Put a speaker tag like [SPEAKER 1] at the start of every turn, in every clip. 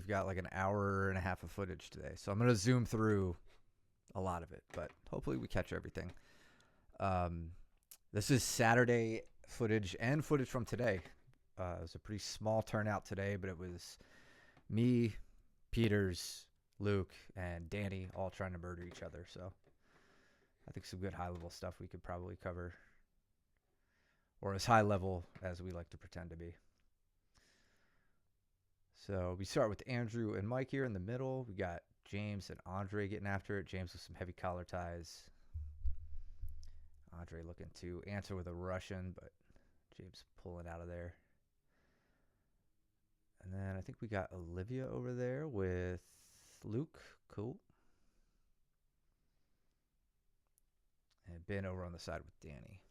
[SPEAKER 1] we've got like an hour and a half of footage today. So I'm going to zoom through a lot of it, but hopefully we catch everything. Um, this is Saturday footage and footage from today. It was a pretty small turnout today, but it was me, Peters, Luke, and Danny all trying to murder each other. So I think some good high level stuff we could probably cover, or as high level as we like to pretend to be. So we start with Andrew and Mike here in the middle. We got James and Andre getting after it. James with some heavy collar ties. Andre looking to answer with a Russian, but James pulling out of there. And then I think we got Olivia over there with Luke. Cool. And Ben over on the side with Danny.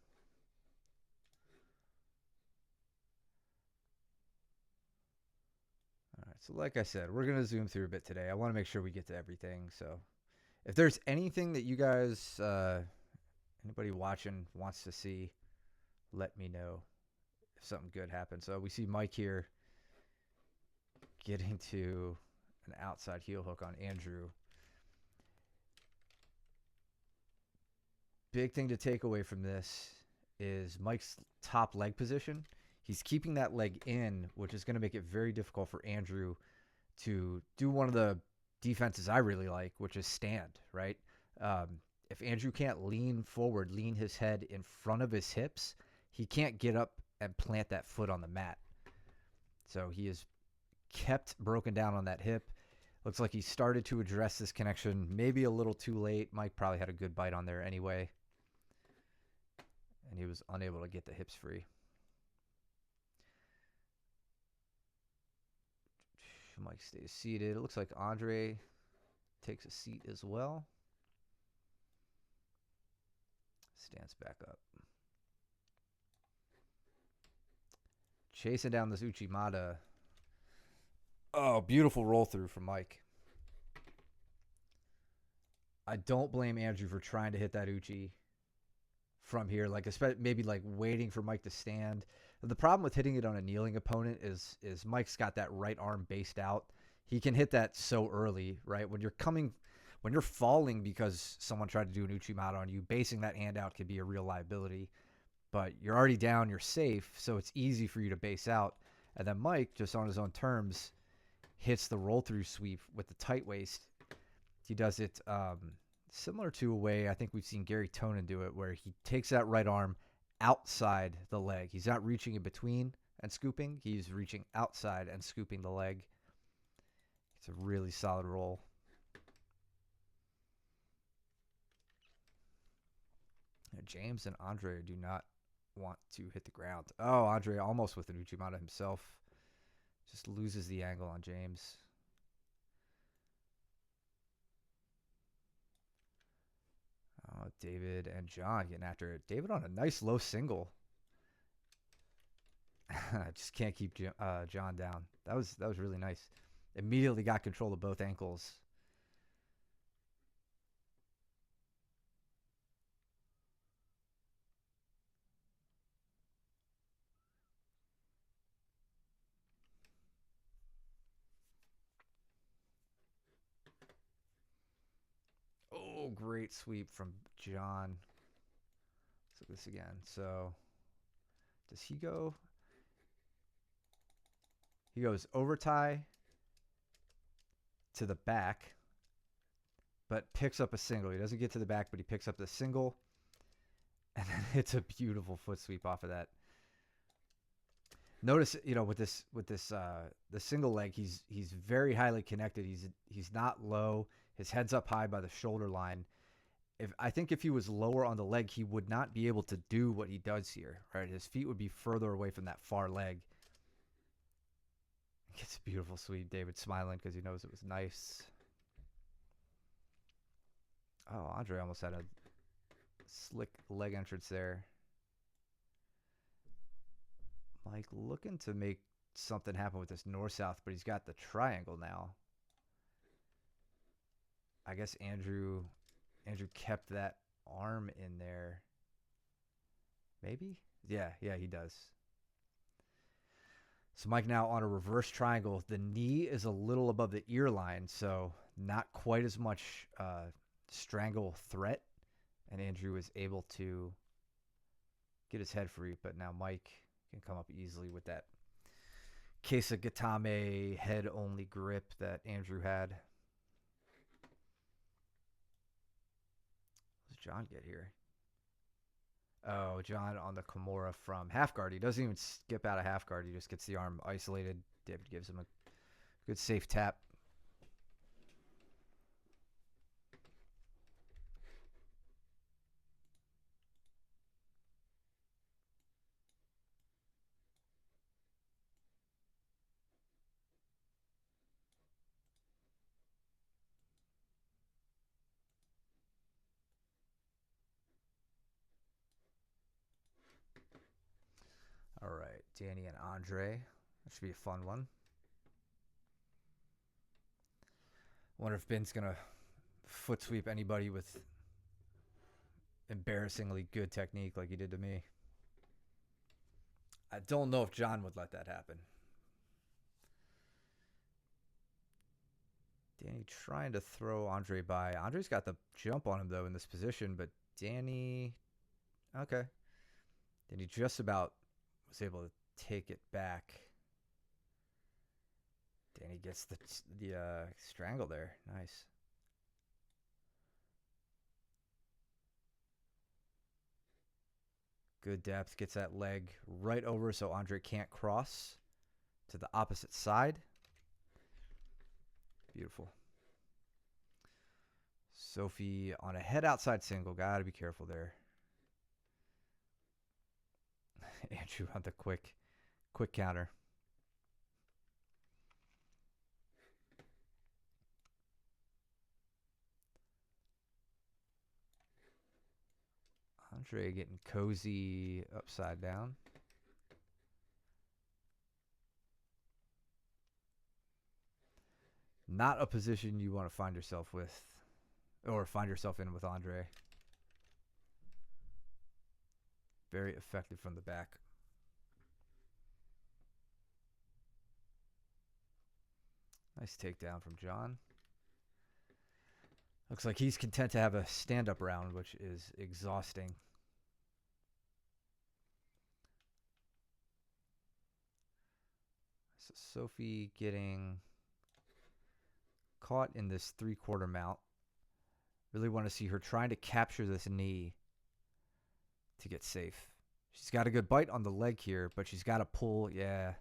[SPEAKER 1] All right, so like I said, we're going to zoom through a bit today. I want to make sure we get to everything. So if there's anything that you guys, anybody watching wants to see, let me know if something good happens. So we see Mike here getting to an outside heel hook on Andrew. Big thing to take away from this is Mike's top leg position. He's keeping that leg in, which is going to make it very difficult for Andrew to do one of the defenses I really like, which is stand, right? If Andrew can't lean forward, lean his head in front of his hips, he can't get up and plant that foot on the mat. So he is kept broken down on that hip. Looks like he started to address this connection maybe a little too late. Mike probably had a good bite on there anyway, and he was unable to get the hips free. Mike stays seated. It looks like Andre takes a seat as well. Stands back up. Chasing down this Uchimata. Oh, beautiful roll through from Mike. I don't blame Andrew for trying to hit that Uchi from here, like maybe like waiting for Mike to stand. The problem with hitting it on a kneeling opponent is Mike's got that right arm based out. He can hit that so early, right? When you're falling because someone tried to do an Uchimata on you, basing that hand out could be a real liability. But you're already down, you're safe, so it's easy for you to base out. And then Mike, just on his own terms, hits the roll through sweep with the tight waist. He does it similar to a way I think we've seen Gary Tonin do it, where he takes that right arm outside the leg. He's not reaching in between and scooping. He's reaching outside and scooping the leg. It's a really solid roll. James and Andre do not want to hit the ground. Oh, Andre almost with an Uchimata himself. Just loses the angle on James. David and John getting after it. David on a nice low single. Just can't keep John down. That was really nice. Immediately got control of both ankles. Oh, great sweep from John. Let's look at this again. So, does he go? He goes over tie to the back, but picks up a single. He doesn't get to the back, but he picks up the single, and then hits a beautiful foot sweep off of that. Notice, with the single leg, he's very highly connected. He's not low. His head's up high by the shoulder line. I think if he was lower on the leg, he would not be able to do what he does here. Right, his feet would be further away from that far leg. Gets a beautiful sweep. David smiling because he knows it was nice. Oh, Andre almost had a slick leg entrance there. Mike looking to make something happen with this north-south, but he's got the triangle now. I guess Andrew kept that arm in there. Maybe? Yeah, he does. So Mike now on a reverse triangle. The knee is a little above the ear line, so not quite as much strangle threat. And Andrew is able to get his head free, but now Mike can come up easily with that Kesa Gatame head-only grip that Andrew had. What does John get here? Oh, John on the Kimura from half guard. He doesn't even skip out of half guard. He just gets the arm isolated. David gives him a good safe tap. All right, Danny and Andre. That should be a fun one. Wonder if Ben's going to foot sweep anybody with embarrassingly good technique like he did to me. I don't know if John would let that happen. Danny trying to throw Andre by. Andre's got the jump on him, though, in this position, but Danny... Okay. Danny just about was able to take it back. Danny gets the strangle there. Nice. Good depth. Gets that leg right over so Andre can't cross to the opposite side. Beautiful. Sophie on a head outside single. Got to be careful there. Andrew on the quick counter. Andre getting cozy upside down. Not a position you want to find yourself with, or find yourself in with Andre. Very effective from the back. Nice takedown from John. Looks like he's content to have a stand-up round, which is exhausting. So Sophie getting caught in this three-quarter mount. Really want to see her trying to capture this knee to get safe. She's got a good bite on the leg here, but she's got to pull. Yeah.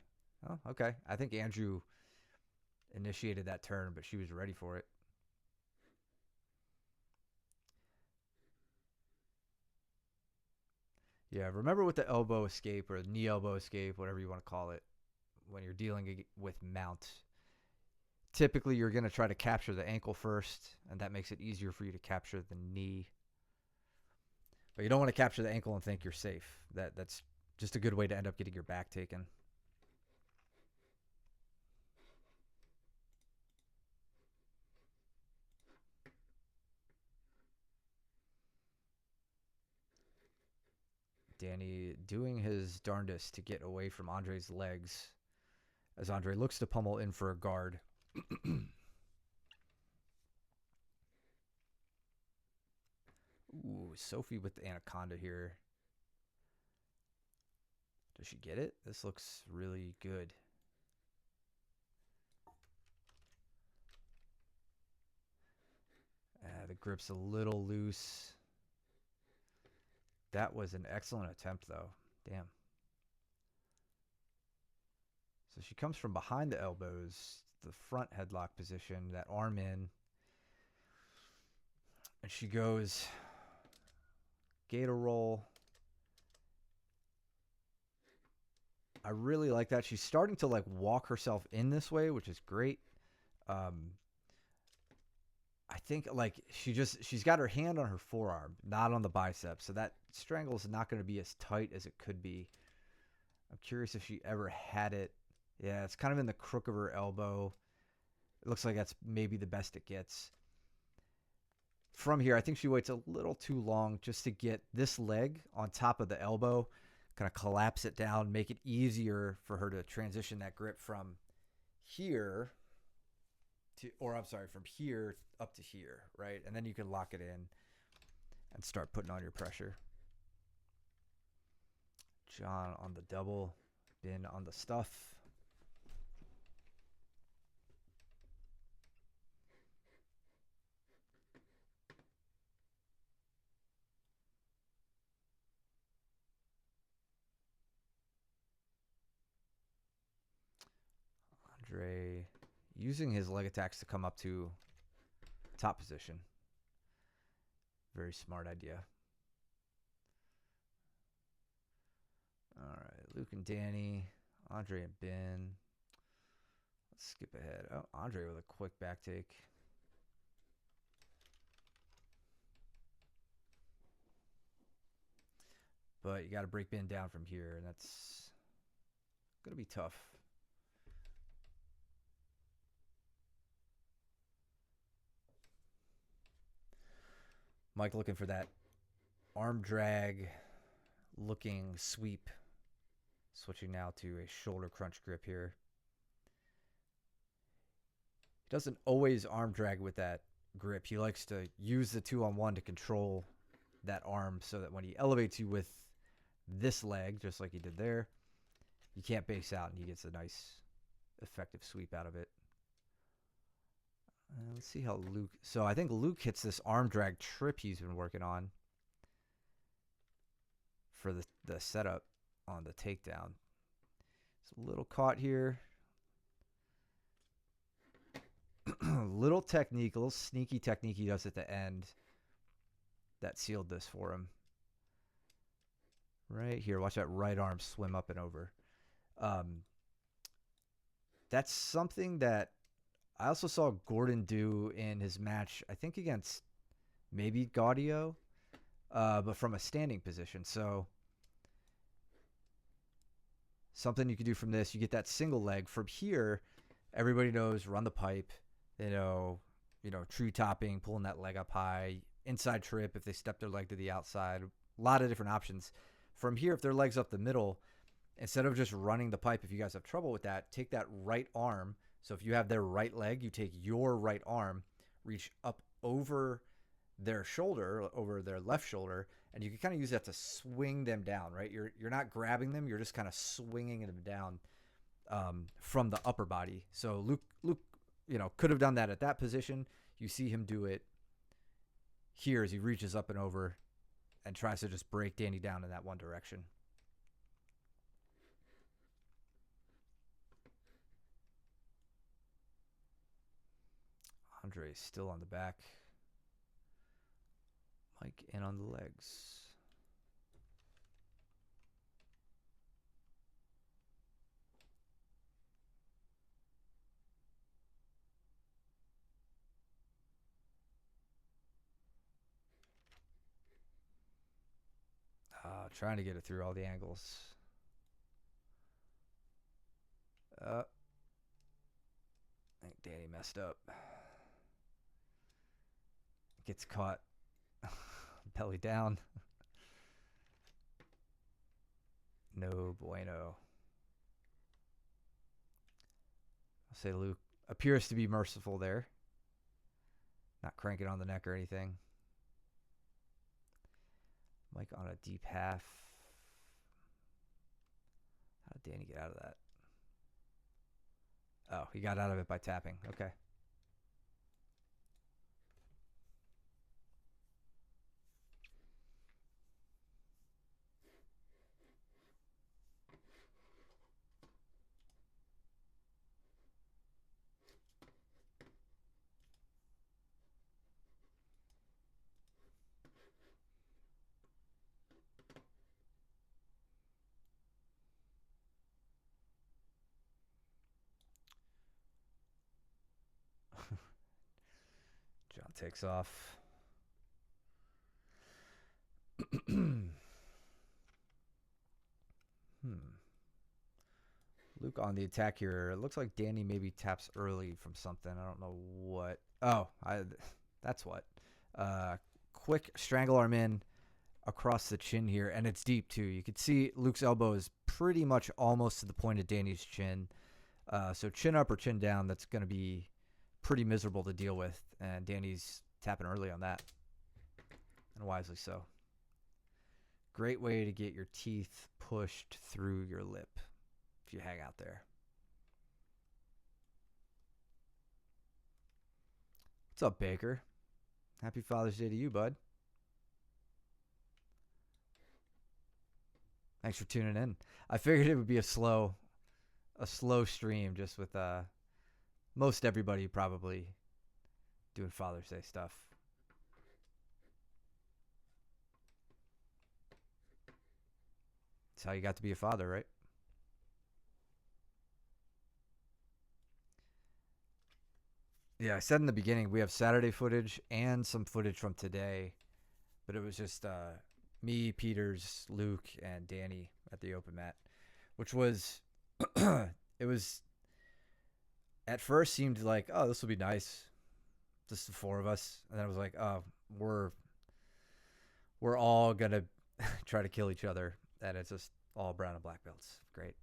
[SPEAKER 1] Oh, okay. I think Andrew initiated that turn, but she was ready for it. Yeah, remember with the elbow escape or knee elbow escape, whatever you want to call it, when you're dealing with mount, typically you're going to try to capture the ankle first, and that makes it easier for you to capture the knee. But you don't want to capture the ankle and think you're safe. That's just a good way to end up getting your back taken. Danny doing his darndest to get away from Andre's legs as Andre looks to pummel in for a guard. Ooh, Sophie with the anaconda here. Does she get it? This looks really good. The grip's a little loose. That was an excellent attempt, though. Damn. So she comes from behind the elbows, the front headlock position, that arm in. And she goes gator roll. I really like that. She's starting to like walk herself in this way, which is great. I think like she's got her hand on her forearm, not on the bicep. So that strangle is not going to be as tight as it could be. I'm curious if she ever had it. Yeah, it's kind of in the crook of her elbow. It looks like that's maybe the best it gets. From here, I think she waits a little too long just to get this leg on top of the elbow. kind of collapse it down, make it easier for her to transition that grip from here to, or I'm sorry, from here up to here, right? And then you can lock it in and start putting on your pressure. John on the double, Ben on the stuff. Andre using his leg attacks to come up to top position. Very smart idea. All right, Luke and Danny, Andre and Ben. Let's skip ahead. Oh, Andre with a quick back take. But you got to break Ben down from here, and that's going to be tough. Mike looking for that arm drag looking sweep. Switching now to a shoulder crunch grip here. He doesn't always arm drag with that grip. He likes to use the 2-on-1 to control that arm so that when he elevates you with this leg, just like he did there, you can't base out and he gets a nice effective sweep out of it. Let's see how Luke... So I think Luke hits this arm drag trip he's been working on for the setup on the takedown. It's a little caught here. Little technique, a little sneaky technique he does at the end that sealed this for him. Right here, watch that right arm swim up and over. That's something that I also saw Gordon do in his match, I think against maybe Gaudio, but from a standing position. So something you can do from this, you get that single leg. From here, everybody knows run the pipe, you know, tree topping, pulling that leg up high, inside trip if they step their leg to the outside. A lot of different options. From here, if their leg's up the middle, instead of just running the pipe, if you guys have trouble with that, take that right arm. So if you have their right leg, you take your right arm, reach up over their shoulder, over their left shoulder, and you can kind of use that to swing them down, right? You're not grabbing them, you're just kind of swinging them down from the upper body. So Luke, could have done that at that position. You see him do it here as he reaches up and over and tries to just break Danny down in that one direction. Andre still on the back. Mike in on the legs. Trying to get it through all the angles. I think Danny messed up. Gets caught. Belly down. No bueno. I'll say Luke appears to be merciful there. Not cranking on the neck or anything. Mike on a deep half. How did Danny get out of that? Oh, he got out of it by tapping. Okay. John takes off. Luke on the attack here. It looks like Danny maybe taps early from something. I don't know what. Oh, that's what. Quick strangle arm in. across the chin here, and it's deep too. You can see Luke's elbow is pretty much almost to the point of Danny's chin. So chin up or chin down, that's going to be pretty miserable to deal with, and Danny's tapping early on that, and wisely so. Great way to get your teeth pushed through your lip if you hang out there. What's up, Baker? Happy Father's Day to you, bud. Thanks for tuning in. I figured it would be a slow stream, just with most everybody probably doing Father's Day stuff. That's how you got to be a father, right? Yeah, I said in the beginning we have Saturday footage and some footage from today, but it was just me, Peters, Luke, and Danny at the open mat, which was it was at first seemed like, oh, this will be nice, just the four of us, and then I was like, oh, we're all gonna try to kill each other, and it's just all brown and black belts. Great.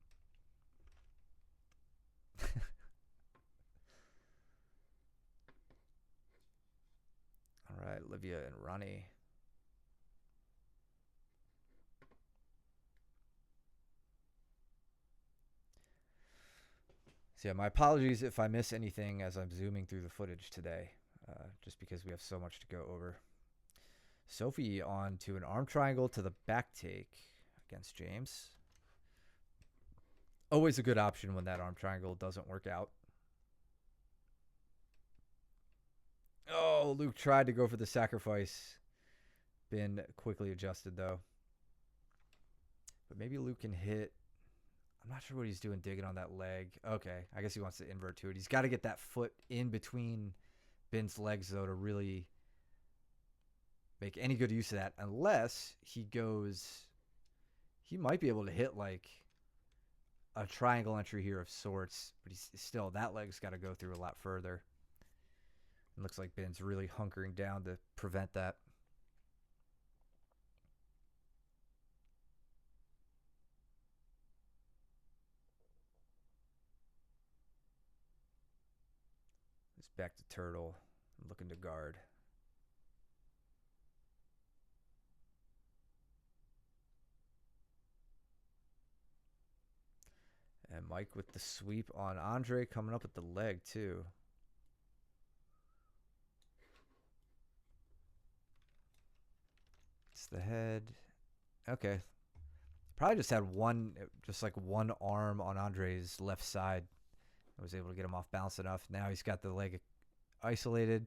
[SPEAKER 1] All right, Olivia and Ronnie. So yeah, my apologies if I miss anything as I'm zooming through the footage today, just because we have so much to go over. Sophie on to an arm triangle to the back take against James. Always a good option when that arm triangle doesn't work out. Oh, Luke tried to go for the sacrifice. Been quickly adjusted, though. But maybe Luke can hit. I'm not sure what he's doing digging on that leg. Okay, I guess he wants to invert to it. He's got to get that foot in between Bin's legs, though, to really make any good use of that. Unless he goes... He might be able to hit, like, a triangle entry here of sorts. But he's still, that leg's got to go through a lot further. It looks like Bin's really hunkering down to prevent that. It's back to Turtle. I'm looking to guard. And Mike with the sweep on Andre, coming up with the leg, too. It's the head. Okay. Probably just had one arm on Andre's left side. I was able to get him off balance enough. Now he's got the leg isolated.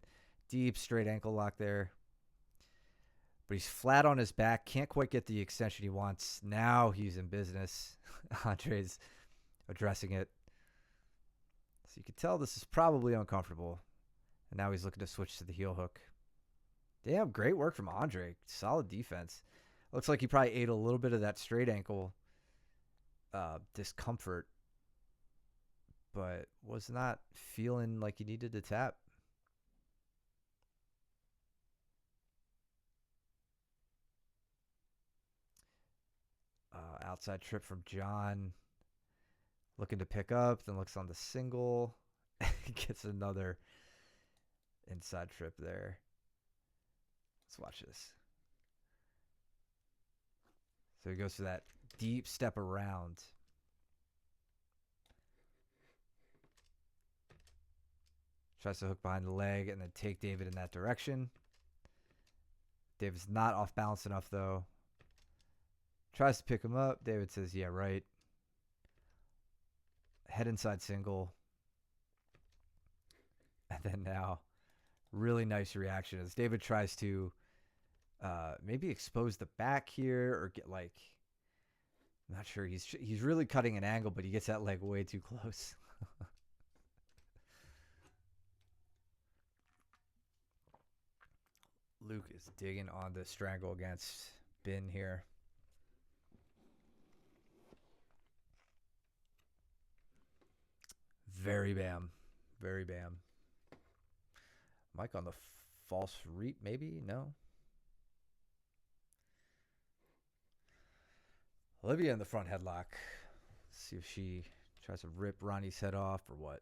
[SPEAKER 1] Deep, straight ankle lock there. But he's flat on his back. Can't quite get the extension he wants. Now he's in business. Andre's addressing it. So you can tell this is probably uncomfortable. And now he's looking to switch to the heel hook. Damn, great work from Andre. Solid defense. Looks like he probably ate a little bit of that straight ankle discomfort, but was not feeling like he needed to tap. Outside trip from John. Looking to pick up, then looks on the single. Gets another inside trip there. Let's watch this. So he goes for that deep step around. Tries to hook behind the leg and then take David in that direction. David's not off balance enough, though. Tries to pick him up. David says, yeah, right. Head inside single. And then now, really nice reaction as David tries to maybe expose the back here or get like, I'm not sure. He's really cutting an angle, but he gets that leg way too close. Luke is digging on the strangle against Bin here. Very bam. Very bam. Mike on the false reap, maybe? No. Olivia in the front headlock. Let's see if she tries to rip Ronnie's head off or what.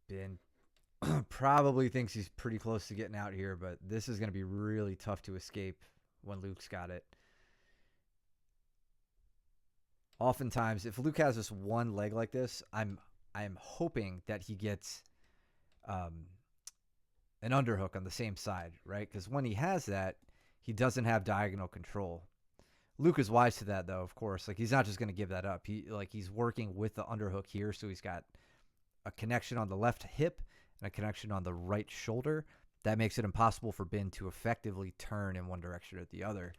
[SPEAKER 1] Ben probably thinks he's pretty close to getting out here, but this is going to be really tough to escape when Luke's got it. Oftentimes, if Luke has this one leg like this, I'm hoping that he gets um, an underhook on the same side, right? Because when he has that, he doesn't have diagonal control. Luke is wise to that, though. Of course, like he's not just going to give that up. He's working with the underhook here, so he's got a connection on the left hip and a connection on the right shoulder. That makes it impossible for Ben to effectively turn in one direction or the other.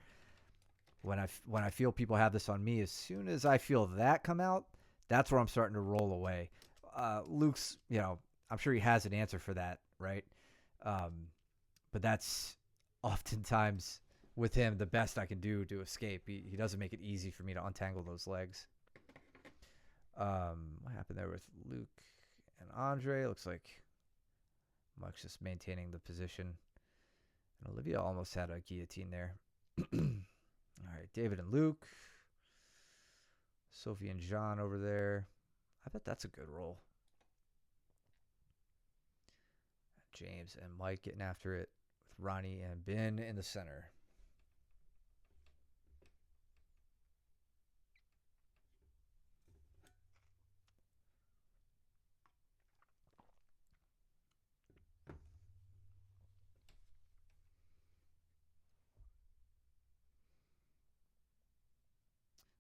[SPEAKER 1] When I feel people have this on me, as soon as I feel that come out, that's where I'm starting to roll away. Luke's, I'm sure he has an answer for that, right? But that's oftentimes with him the best I can do to escape. He doesn't make it easy for me to untangle those legs. What happened there with Luke and Andre? Looks like Mike's just maintaining the position. And Olivia almost had a guillotine there. All right, David and Luke. Sophie and John over there. I bet that's a good roll. James and Mike getting after it with Ronnie and Ben in the center.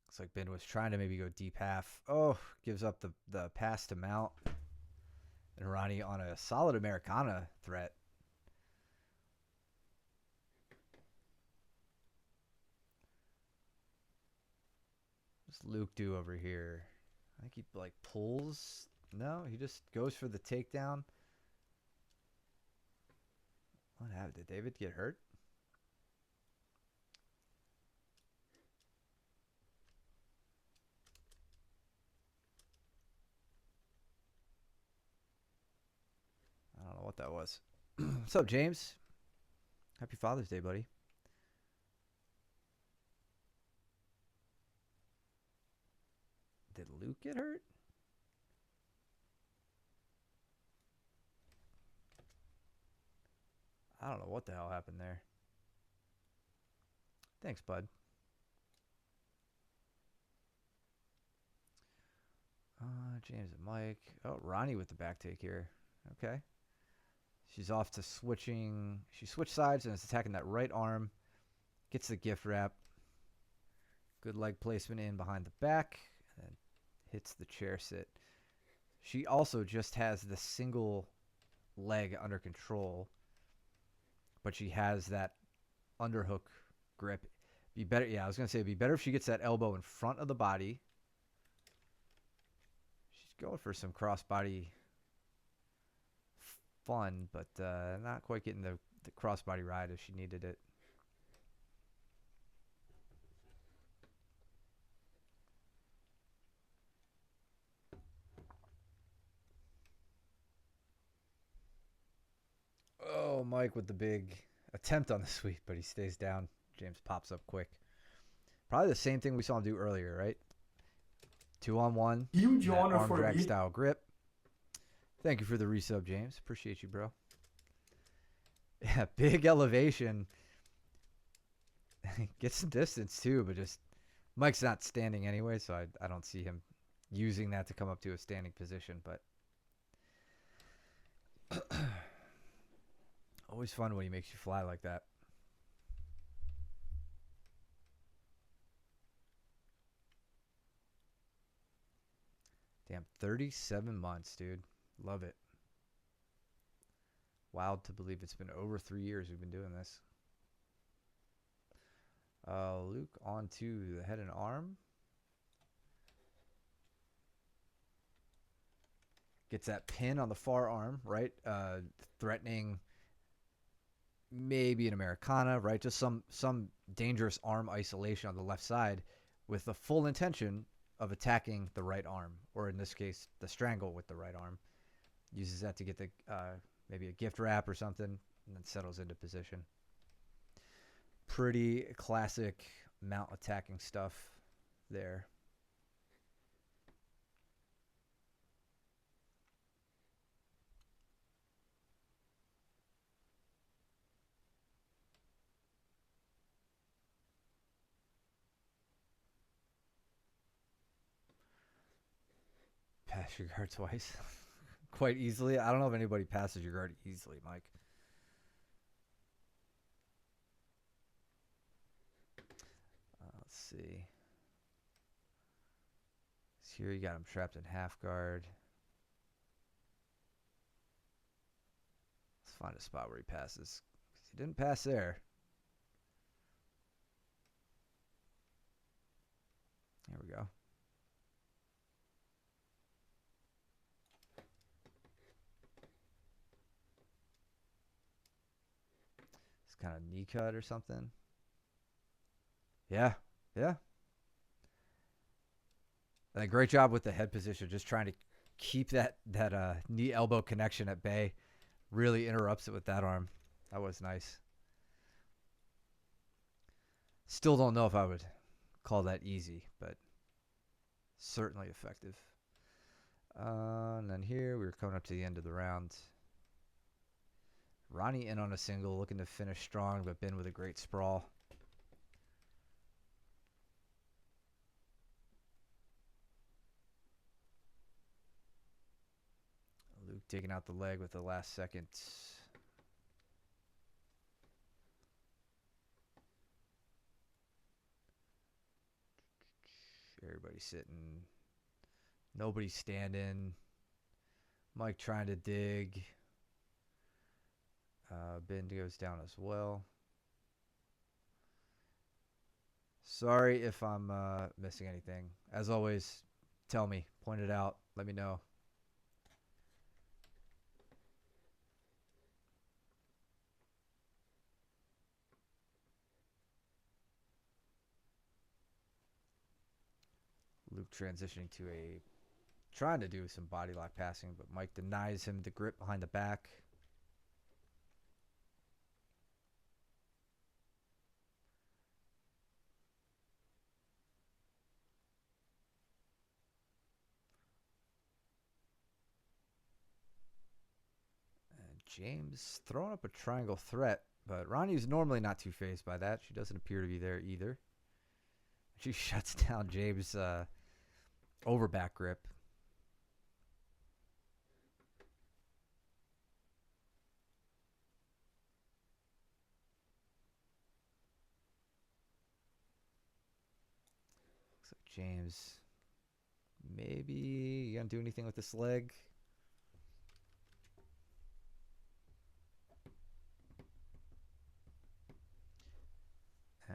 [SPEAKER 1] Looks like Ben was trying to maybe go deep half. Oh, gives up the pass to Mount. And Ronnie on a solid Americana threat. What's Luke do over here? I think he pulls. No, he just goes for the takedown. What happened? Did David get hurt? I don't know what that was. What's up, James? Happy Father's Day, buddy. Did Luke get hurt? I don't know what the hell happened there. Thanks, bud. James and Mike. Oh, Ronnie with the back take here. Okay. She's off to switching. She switched sides and is attacking that right arm. Gets the gift wrap. Good leg placement in behind the back. And hits the chair sit. She also just has the single leg under control. But she has that underhook grip. Be better. Yeah, I was going to say it'd be better if she gets that elbow in front of the body. She's going for some crossbody fun, but not quite getting the crossbody ride if she needed it. Oh, Mike with the big attempt on the sweep, but he stays down. James pops up quick. Probably the same thing we saw him do earlier, right? 2-on-1.
[SPEAKER 2] Huge honor
[SPEAKER 1] arm
[SPEAKER 2] for
[SPEAKER 1] drag
[SPEAKER 2] me.
[SPEAKER 1] style grip. Thank you for the resub, James. Appreciate you, bro. Yeah, big elevation. Gets some distance too, but just Mike's not standing anyway, so I don't see him using that to come up to a standing position. But always fun when he makes you fly like that. Damn, 37 months, dude. Love it. Wild to believe it's been over 3 years we've been doing this. Luke onto the head and arm. Gets that pin on the far arm, right? Threatening maybe an Americana, right? Just some dangerous arm isolation on the left side with the full intention of attacking the right arm, or in this case, the strangle with the right arm. Uses that to get the maybe a gift wrap or something, and then settles into position. Pretty classic mount attacking stuff there. Pass your guard twice. Quite easily. I don't know if anybody passes your guard easily, Mike. Let's see. So here you got him trapped in half guard. Let's find a spot where he passes. He didn't pass there. There we go. It's kind of knee cut or something. Yeah, yeah. And a great job with the head position, just trying to keep that knee elbow connection at bay. Really interrupts it with that arm. That was nice. Still don't know if I would call that easy, but certainly effective. And then here we're coming up to the end of the round. Ronnie in on a single, looking to finish strong, but Ben with a great sprawl. Luke digging out the leg with the last second. Everybody sitting. Nobody standing. Mike trying to dig. Ben goes down as well. Sorry if I'm missing anything. As always, tell me. Point it out. Let me know. Luke transitioning to trying to do some body lock passing, but Mike denies him the grip behind the back. And James throwing up a triangle threat, but Ronnie's normally not too fazed by that. She doesn't appear to be there either. She shuts down James' overback grip. Looks like James maybe gonna do anything with this leg.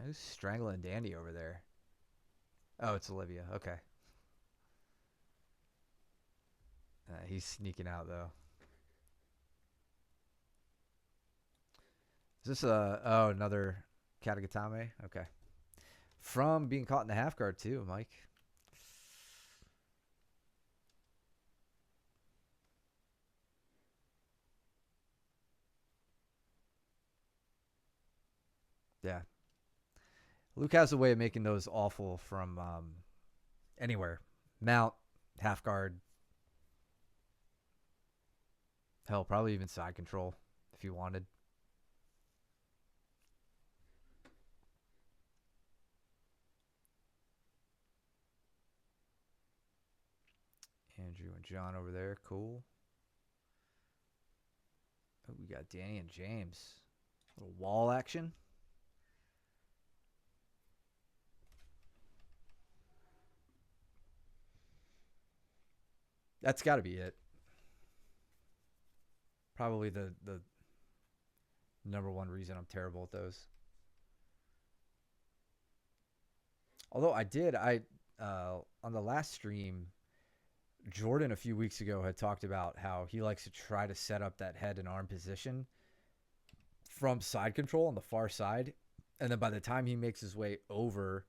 [SPEAKER 1] Who's strangling Dandy over there? Oh, it's Olivia. Okay. He's sneaking out though. Is this another Katagatame? Okay. From being caught in the half guard too, Mike. Yeah. Luke has a way of making those awful from anywhere. Mount, half guard. Hell, probably even side control if you wanted. Andrew and John over there. Cool. Oh, we got Danny and James. A little wall action. That's got to be it. Probably the number one reason I'm terrible at those. Although I on the last stream, Jordan a few weeks ago had talked about how he likes to try to set up that head and arm position from side control on the far side. And then by the time he makes his way over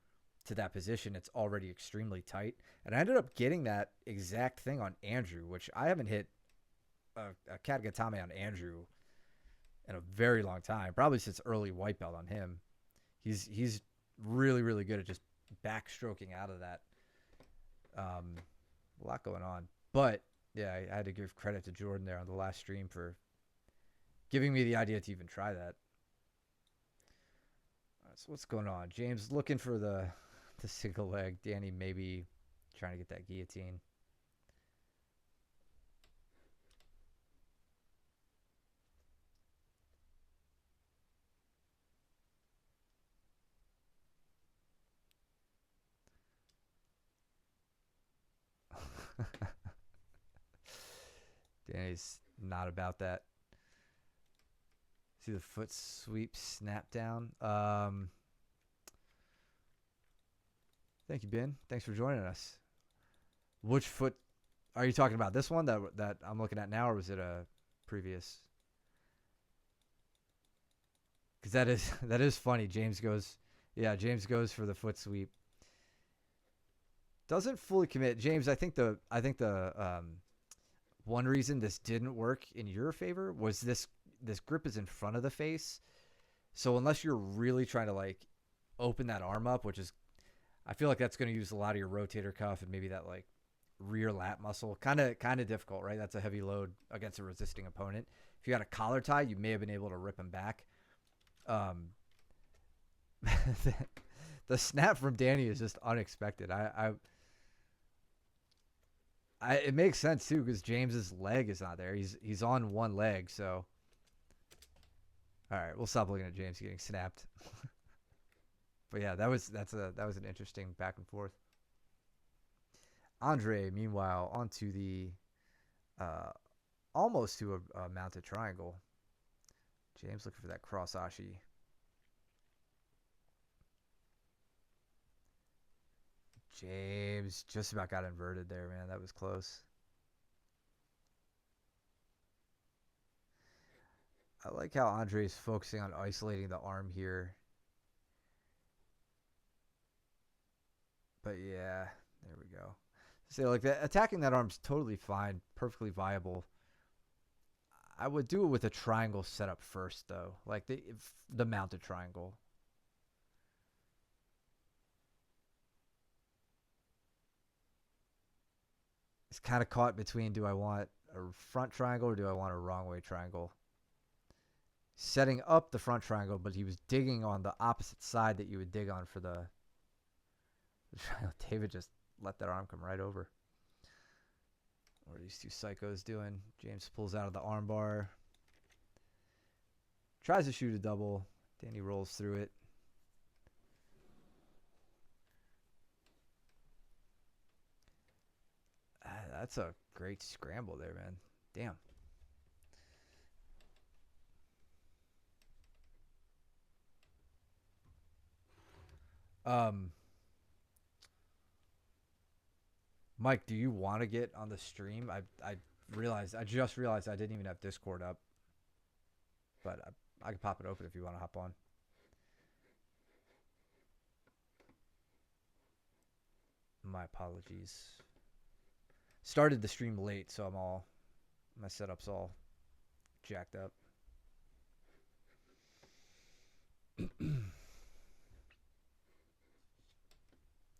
[SPEAKER 1] to that position, it's already extremely tight. And I ended up getting that exact thing on Andrew, which I haven't hit a Katagatame on Andrew in a very long time, probably since early white belt on him. He's really, really good at just backstroking out of that. A lot going on. But, yeah, I had to give credit to Jordan there on the last stream for giving me the idea to even try that. All right, so what's going on? James looking for the single leg. Danny maybe trying to get that guillotine. Danny's not about that. See the foot sweep snap down. Thank you, Ben. Thanks for joining us. Which foot are you talking about? This one that I'm looking at now, or was it a previous? Because that is funny. James goes for the foot sweep. Doesn't fully commit. James, I think the one reason this didn't work in your favor was this grip is in front of the face. So unless you're really trying to like open that arm up, which is, I feel like that's going to use a lot of your rotator cuff and maybe that like rear lat muscle. Kind of difficult, right? That's a heavy load against a resisting opponent. If you got a collar tie, you may have been able to rip him back. The snap from Danny is just unexpected. It makes sense too because James's leg is not there. He's on one leg, so. All right, we'll stop looking at James getting snapped. But yeah, that was an interesting back and forth. Andre, meanwhile, onto the almost to a mounted triangle. James looking for that cross ashi. James just about got inverted there, man. That was close. I like how Andre's focusing on isolating the arm here. But yeah, there we go. So like attacking that arm's totally fine, perfectly viable. I would do it with a triangle setup first, though, like the mounted triangle. It's kind of caught between, do I want a front triangle or do I want a wrong way triangle? Setting up the front triangle, but he was digging on the opposite side that you would dig on for the triangle. David just let that arm come right over. What are these two psychos doing? James pulls out of the armbar. Tries to shoot a double. Danny rolls through it. That's a great scramble there, man. Damn. Mike, do you want to get on the stream? I just realized I didn't even have Discord up, but I can pop it open if you want to hop on. My apologies. Started the stream late, so my setup's all jacked up.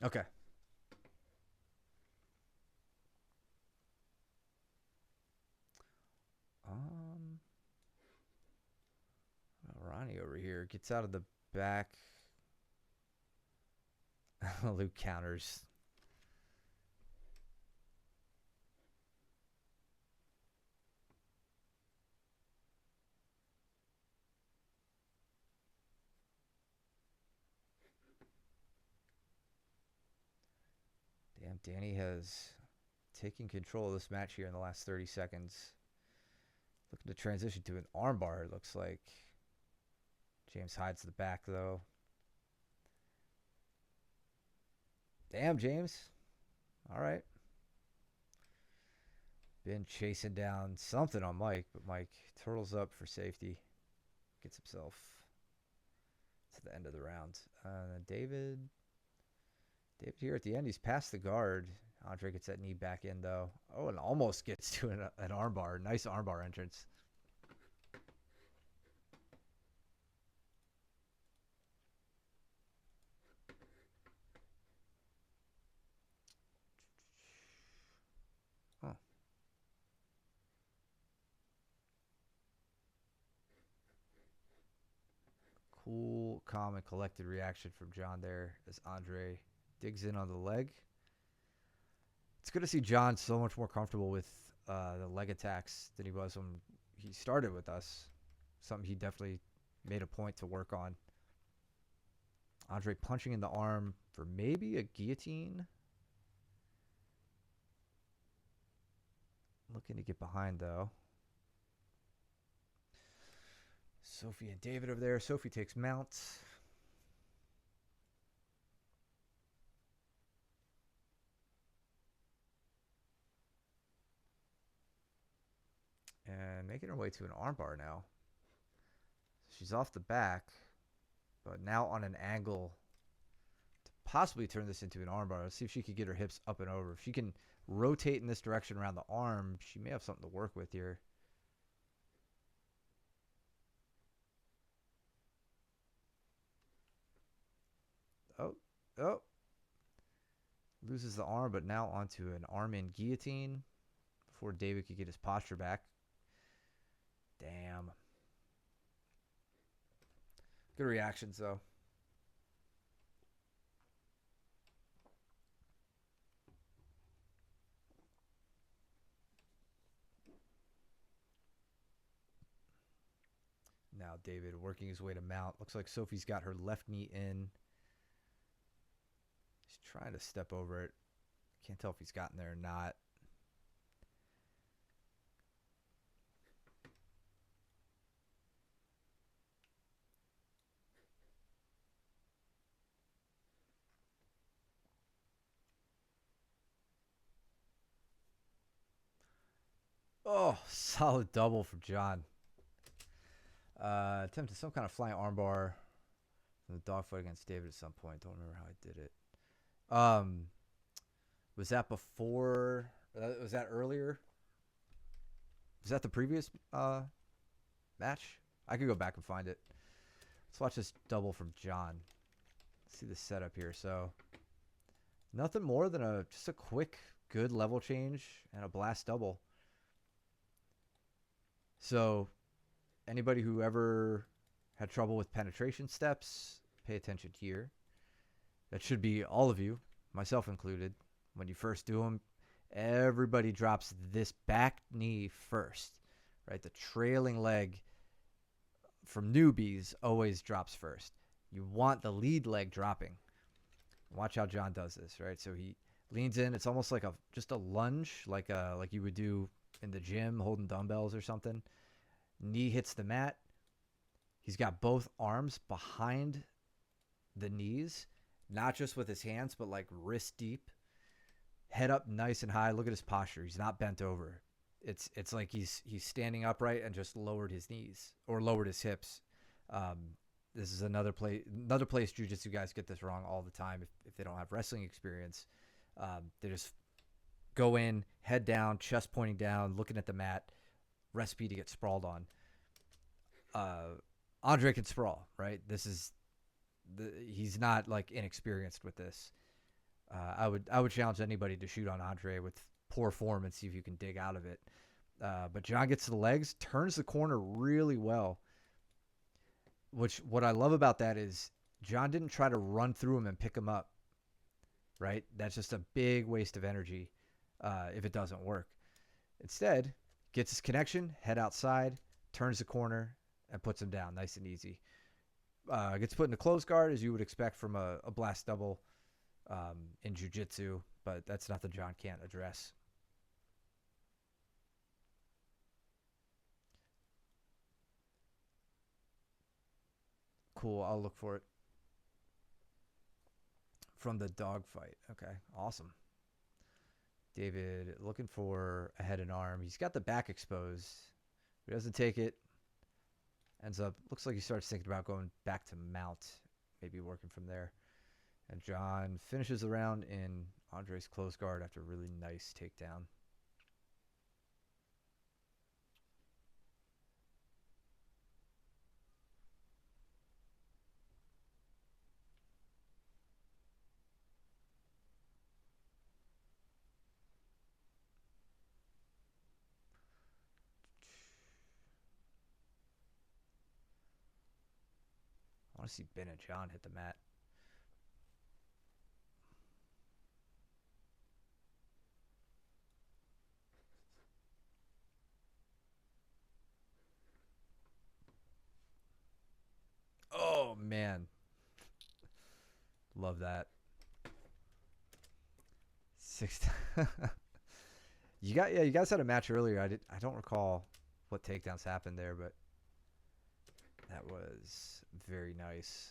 [SPEAKER 1] Okay. Ronnie over here gets out of the back. Luke counters. Damn, Danny has taken control of this match here in the last 30 seconds. Looking to transition to an armbar, it looks like. James hides the back, though. Damn, James. All right. Been chasing down something on Mike, but Mike turtles up for safety. Gets himself to the end of the round. David here at the end, he's past the guard. Andre gets that knee back in, though. Oh, and almost gets to an armbar. Nice armbar entrance. Oh. Cool, calm, and collected reaction from John there as Andre digs in on the leg. It's good to see John so much more comfortable with the leg attacks than he was when he started with us. Something he definitely made a point to work on. Andre punching in the arm for maybe a guillotine. Looking to get behind, though. Sophie and David over there. Sophie takes mount. And making her way to an armbar now. She's off the back, but now on an angle to possibly turn this into an armbar. Let's see if she could get her hips up and over. If she can rotate in this direction around the arm, she may have something to work with here. Oh. Loses the arm, but now onto an arm-in guillotine before David could get his posture back. Damn. Good reactions, though. Now David working his way to mount. Looks like Sophie's got her left knee in. He's trying to step over it. Can't tell if he's gotten there or not. Oh, solid double for John. Attempted some kind of flying armbar in the dogfight against David at some point. Don't remember how I did it. Was that before? Was that earlier? Was that the previous match? I could go back and find it. Let's watch this double from John. Let's see the setup here. So nothing more than just a quick, good level change and a blast double. So anybody who ever had trouble with penetration steps, pay attention here. That should be all of you, myself included. When you first do them, everybody drops this back knee first, right? The trailing leg from newbies always drops first. You want the lead leg dropping. Watch how John does this, right? So he leans in. It's almost like just a lunge, like you would do in the gym holding dumbbells or something. Knee hits the mat. He's got both arms behind the knees, not just with his hands, but like wrist deep. Head up nice and high. Look at his posture. He's not bent over. It's like he's standing upright and just lowered his knees or lowered his hips. This is another place jiu-jitsu guys get this wrong all the time if they don't have wrestling experience. They just go in, head down, chest pointing down, looking at the mat, recipe to get sprawled on. Andre can sprawl, right? He's not like inexperienced with this. I would challenge anybody to shoot on Andre with poor form and see if you can dig out of it. But John gets to the legs, turns the corner really well. What I love about that is John didn't try to run through him and pick him up, right? That's just a big waste of energy if it doesn't work. Instead, gets his connection, head outside, turns the corner, and puts him down nice and easy. Gets put in the close guard, as you would expect from a blast double in jiu-jitsu, but that's nothing John can't address. Cool, I'll look for it. From the dogfight. Okay, awesome. David looking for a head and arm. He's got the back exposed. He doesn't take it. Ends up, looks like he starts thinking about going back to mount, maybe working from there. And John finishes the round in Andre's close guard after a really nice takedown. I want to see Ben and John hit the mat. Oh, man. Love that. You guys had a match earlier. I don't recall what takedowns happened there, but that was very nice.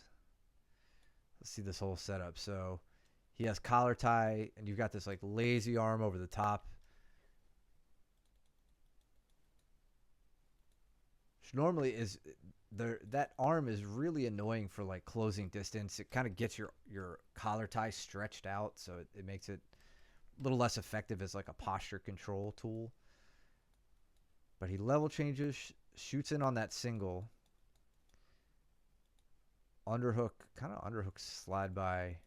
[SPEAKER 1] Let's see this whole setup. So he has collar tie, and you've got this like lazy arm over the top. Which normally is that arm is really annoying for like closing distance. It kind of gets your collar tie stretched out, so it makes it a little less effective as like a posture control tool. But he level changes, shoots in on that single. Underhook, kind of underhook slide by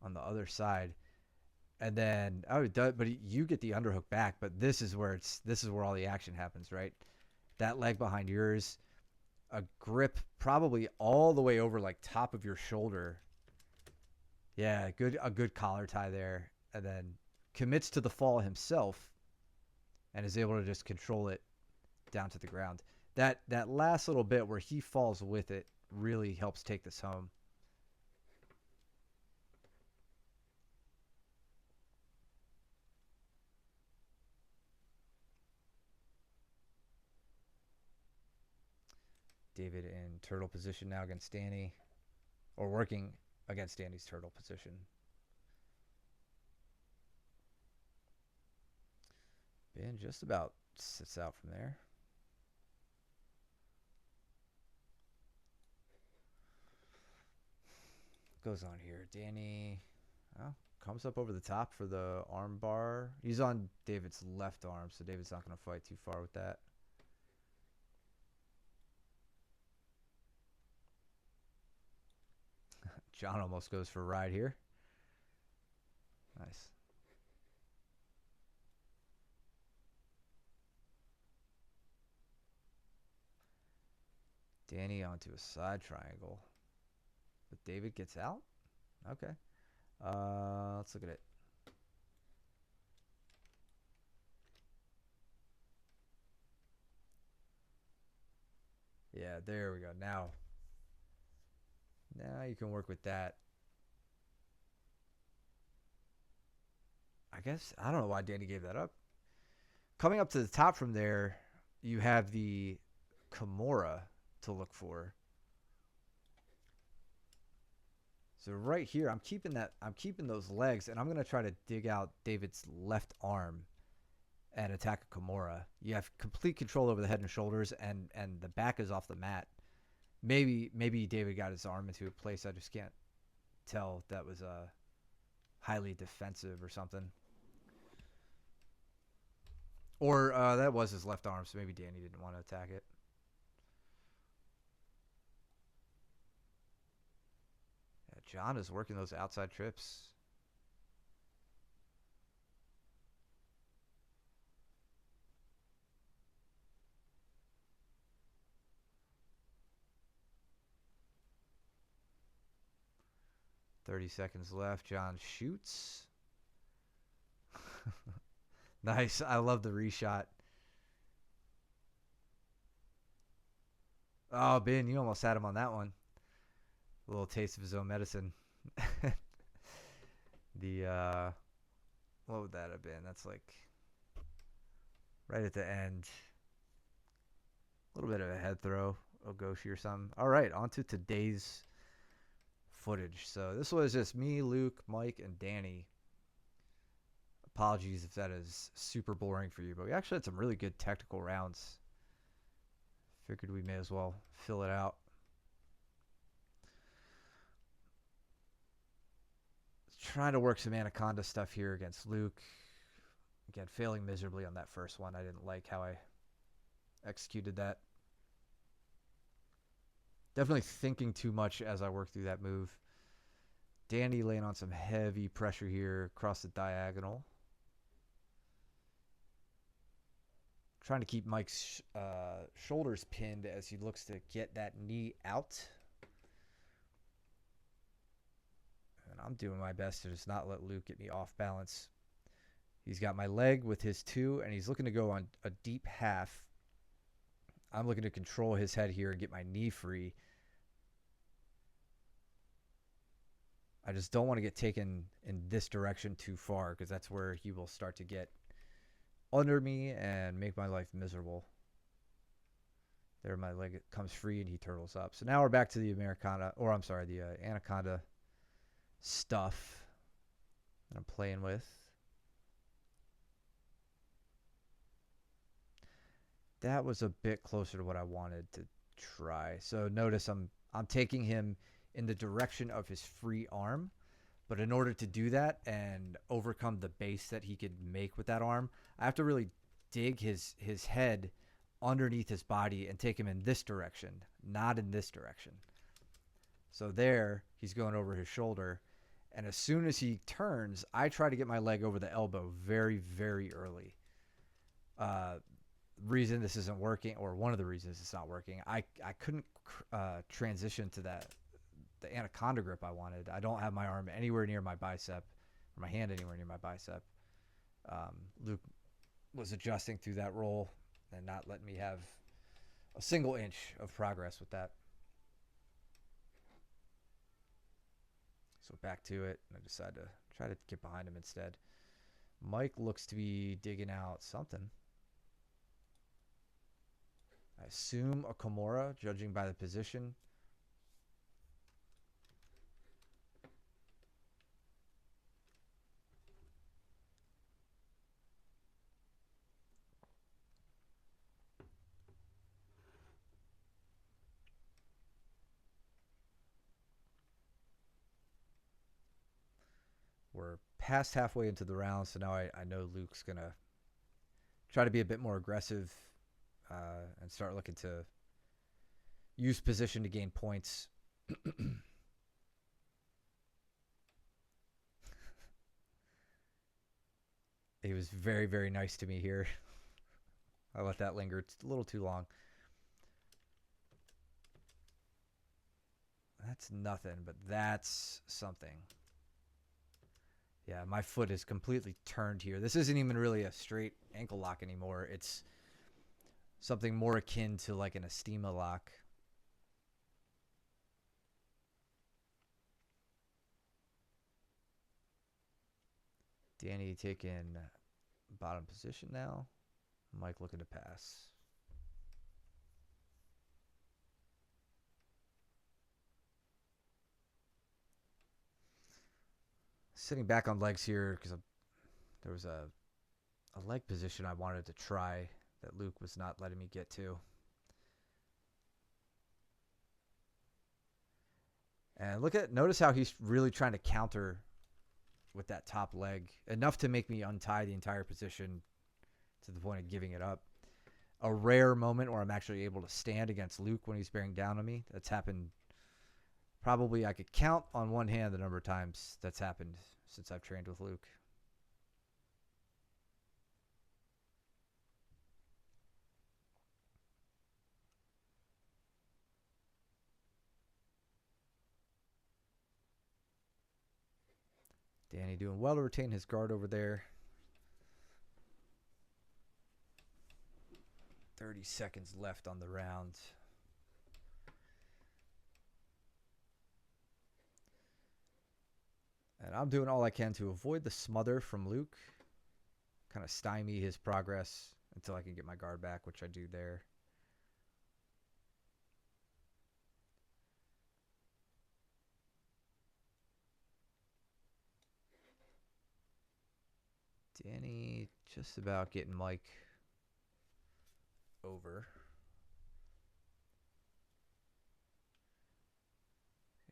[SPEAKER 1] on the other side. And then but you get the underhook back, but this is where all the action happens, right? That leg behind yours, a grip probably all the way over like top of your shoulder. Yeah, a good collar tie there, and then commits to the fall himself and is able to just control it down to the ground. That last little bit where he falls with it really helps take this home. David in turtle position now against Danny, or working against Danny's turtle position. Ben just about sits out from there. Goes on here. Danny comes up over the top for the arm bar. He's on David's left arm, so David's not going to fight too far with that. John almost goes for a ride here. Nice. Danny onto a side triangle. But David gets out? Okay. Let's look at it. Yeah, there we go. Now you can work with that. I guess, I don't know why Danny gave that up. Coming up to the top from there, you have the Kimura to look for. So right here, I'm keeping those legs, and I'm going to try to dig out David's left arm and attack a Kimura. You have complete control over the head and shoulders, and the back is off the mat. Maybe David got his arm into a place I just can't tell that was highly defensive or something. Or that was his left arm, so maybe Danny didn't want to attack it. Yeah, John is working those outside trips. $30 left. John shoots. Nice. I love the reshot. Oh, Ben, you almost had him on that one. A little taste of his own medicine. What would that have been? That's like right at the end. A little bit of a head throw, Ogoshi or something. All right, on to today's footage. So this was just me, Luke, Mike, and Danny Apologies if that is super boring for you, but we actually had some really good technical rounds. Figured we may as well fill it out. Trying to work some Anaconda stuff here against Luke. Again, failing miserably on that first one. I didn't like how I executed that. Definitely thinking too much as I work through that move. Danny laying on some heavy pressure here across the diagonal. Trying to keep Mike's shoulders pinned as he looks to get that knee out. And I'm doing my best to just not let Luke get me off balance. He's got my leg with his 2, and he's looking to go on a deep half. I'm looking to control his head here and get my knee free. I just don't want to get taken in this direction too far, because that's where he will start to get under me and make my life miserable. There, my leg comes free and he turtles up. So now we're back to the Anaconda stuff that I'm playing with. That was a bit closer to what I wanted to try. So notice I'm taking him in the direction of his free arm. But in order to do that and overcome the base that he could make with that arm, I have to really dig his head underneath his body and take him in this direction, not in this direction. So there, he's going over his shoulder. And as soon as he turns, I try to get my leg over the elbow very, very early. Reason this isn't working, or one of the reasons it's not working, I couldn't transition to the Anaconda grip I wanted. I don't have my arm anywhere near my bicep, or my hand anywhere near my bicep. Luke was adjusting through that roll and not letting me have a single inch of progress with that. So back to it, and I decided to try to get behind him instead. Mike looks to be digging out something. I assume a Kimura, judging by the position. We're past halfway into the round, so now I know Luke's going to try to be a bit more aggressive and start looking to use position to gain points. He was very, very nice to me here. I let that linger. It's a little too long. That's nothing, but that's something. Yeah, my foot is completely turned here. This isn't even really a straight ankle lock anymore. It's something more akin to like an Estima lock. Danny taking bottom position now. Mike looking to pass. Sitting back on legs here because there was a leg position I wanted to try that Luke was not letting me get to. And notice how he's really trying to counter with that top leg. Enough to make me untie the entire position to the point of giving it up. A rare moment where I'm actually able to stand against Luke when he's bearing down on me. That's happened. Probably I could count on one hand the number of times that's happened since I've trained with Luke. Danny doing well to retain his guard over there. 30 seconds left on the round. And I'm doing all I can to avoid the smother from Luke. Kind of stymie his progress until I can get my guard back, which I do there. Danny just about getting Mike over.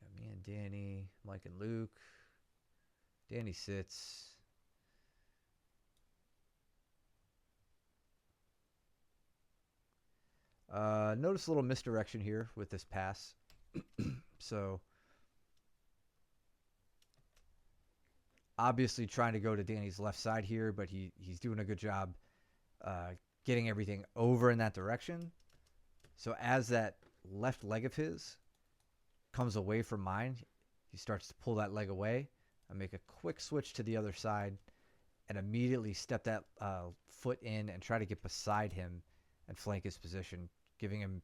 [SPEAKER 1] Got me and Danny, Mike and Luke. Danny sits. Notice a little misdirection here with this pass. So obviously trying to go to Danny's left side here, but he's doing a good job getting everything over in that direction. So as that left leg of his comes away from mine, he starts to pull that leg away. I make a quick switch to the other side and immediately step that foot in and try to get beside him and flank his position, giving him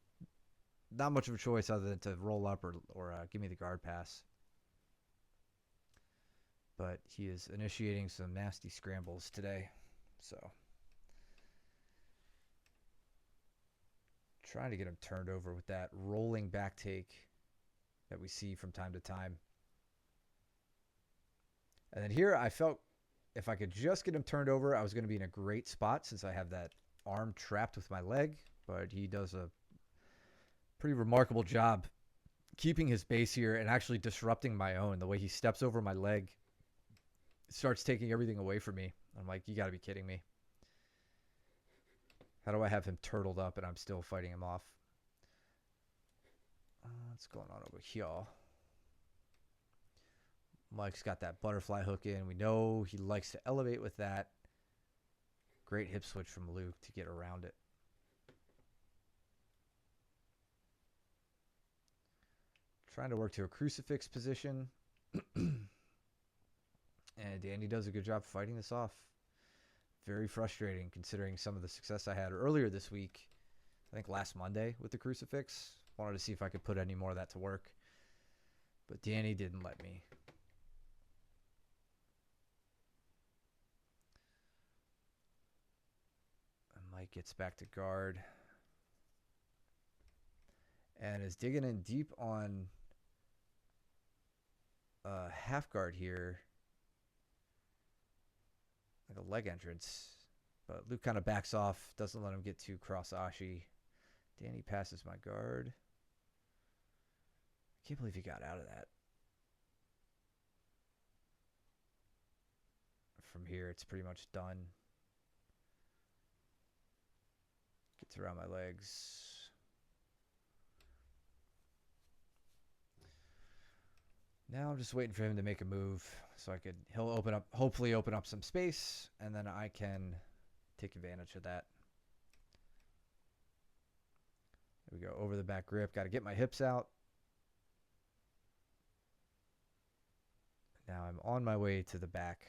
[SPEAKER 1] not much of a choice other than to roll up or give me the guard pass. But he is initiating some nasty scrambles today. So trying to get him turned over with that rolling back take that we see from time to time. And then here I felt if I could just get him turned over, I was going to be in a great spot since I have that arm trapped with my leg. But he does a pretty remarkable job keeping his base here and actually disrupting my own. The way he steps over my leg, starts taking everything away from me. I'm like, you got to be kidding me. How do I have him turtled up and I'm still fighting him off? What's going on over here? Mike's got that butterfly hook in. We know he likes to elevate with that. Great hip switch from Luke to get around it. Trying to work to a crucifix position. And Danny does a good job fighting this off. Very frustrating considering some of the success I had earlier this week. I think last Monday with the crucifix. Wanted to see if I could put any more of that to work. But Danny didn't let me. And Mike gets back to guard. And is digging in deep on half guard here. Like a leg entrance. But Luke kind of backs off. Doesn't let him get too cross Ashi. Danny passes my guard. I can't believe he got out of that. From here, it's pretty much done. Gets around my legs. Now I'm just waiting for him to make a move so he'll open up, hopefully open up some space, and then I can take advantage of that. There we go, over the back grip. Got to get my hips out. Now I'm on my way to the back,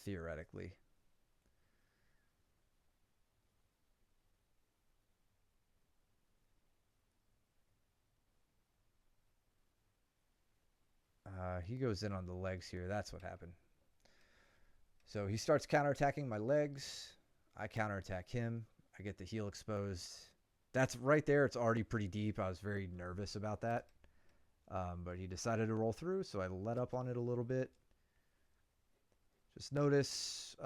[SPEAKER 1] theoretically. He goes in on the legs here. That's what happened. So he starts counterattacking my legs. I counterattack him. I get the heel exposed. That's right there. It's already pretty deep. I was very nervous about that. But he decided to roll through, so I let up on it a little bit. Just notice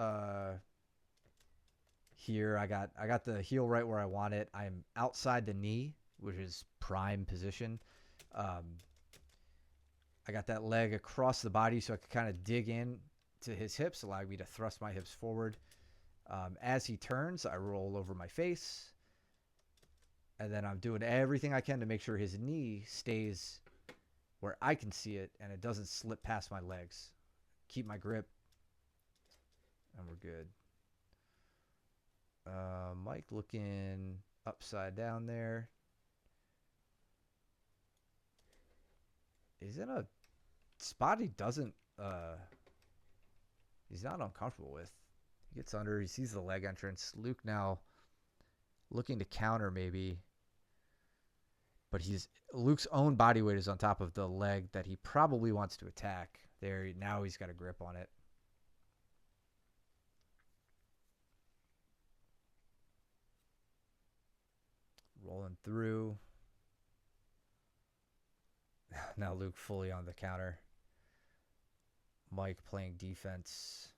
[SPEAKER 1] here I got the heel right where I want it. I'm outside the knee, which is prime position. I got that leg across the body so I could kind of dig in to his hips, allowing me to thrust my hips forward. As he turns, I roll over my face. And then I'm doing everything I can to make sure his knee stays where I can see it and it doesn't slip past my legs. Keep my grip. And we're good. Mike looking upside down there. He's in a spot he doesn't, he's not uncomfortable with. He gets under, he sees the leg entrance. Luke now looking to counter maybe. But Luke's own body weight is on top of the leg that he probably wants to attack. There, now he's got a grip on it. Rolling through. Now Luke fully on the counter. Mike playing defense.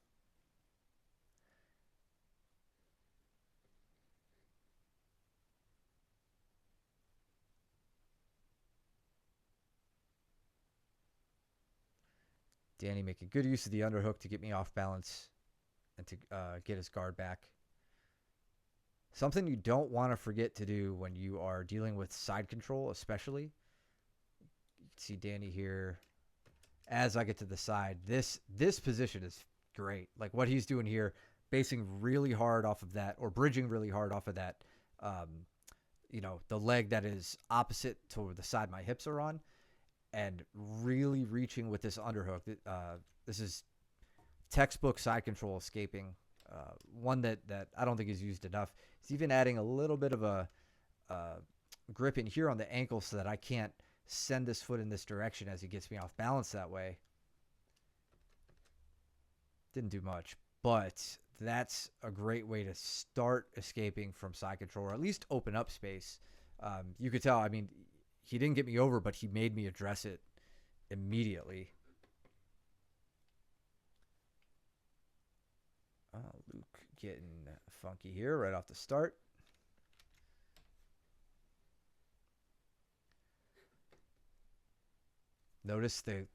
[SPEAKER 1] Danny making good use of the underhook to get me off balance and to get his guard back. Something you don't want to forget to do when you are dealing with side control, especially. You can see Danny here. As I get to the side, this position is great. Like what he's doing here, basing really hard off of that, or bridging really hard off of that, the leg that is opposite to the side my hips are on, and really reaching with this underhook. This is textbook side control escaping. One that I don't think is used enough. It's even adding a little bit of a grip in here on the ankle so that I can't send this foot in this direction as he gets me off balance that way. Didn't do much, but that's a great way to start escaping from side control, or at least open up space. You could tell, I mean, he didn't get me over, but he made me address it immediately. Luke getting funky here right off the start. Notice the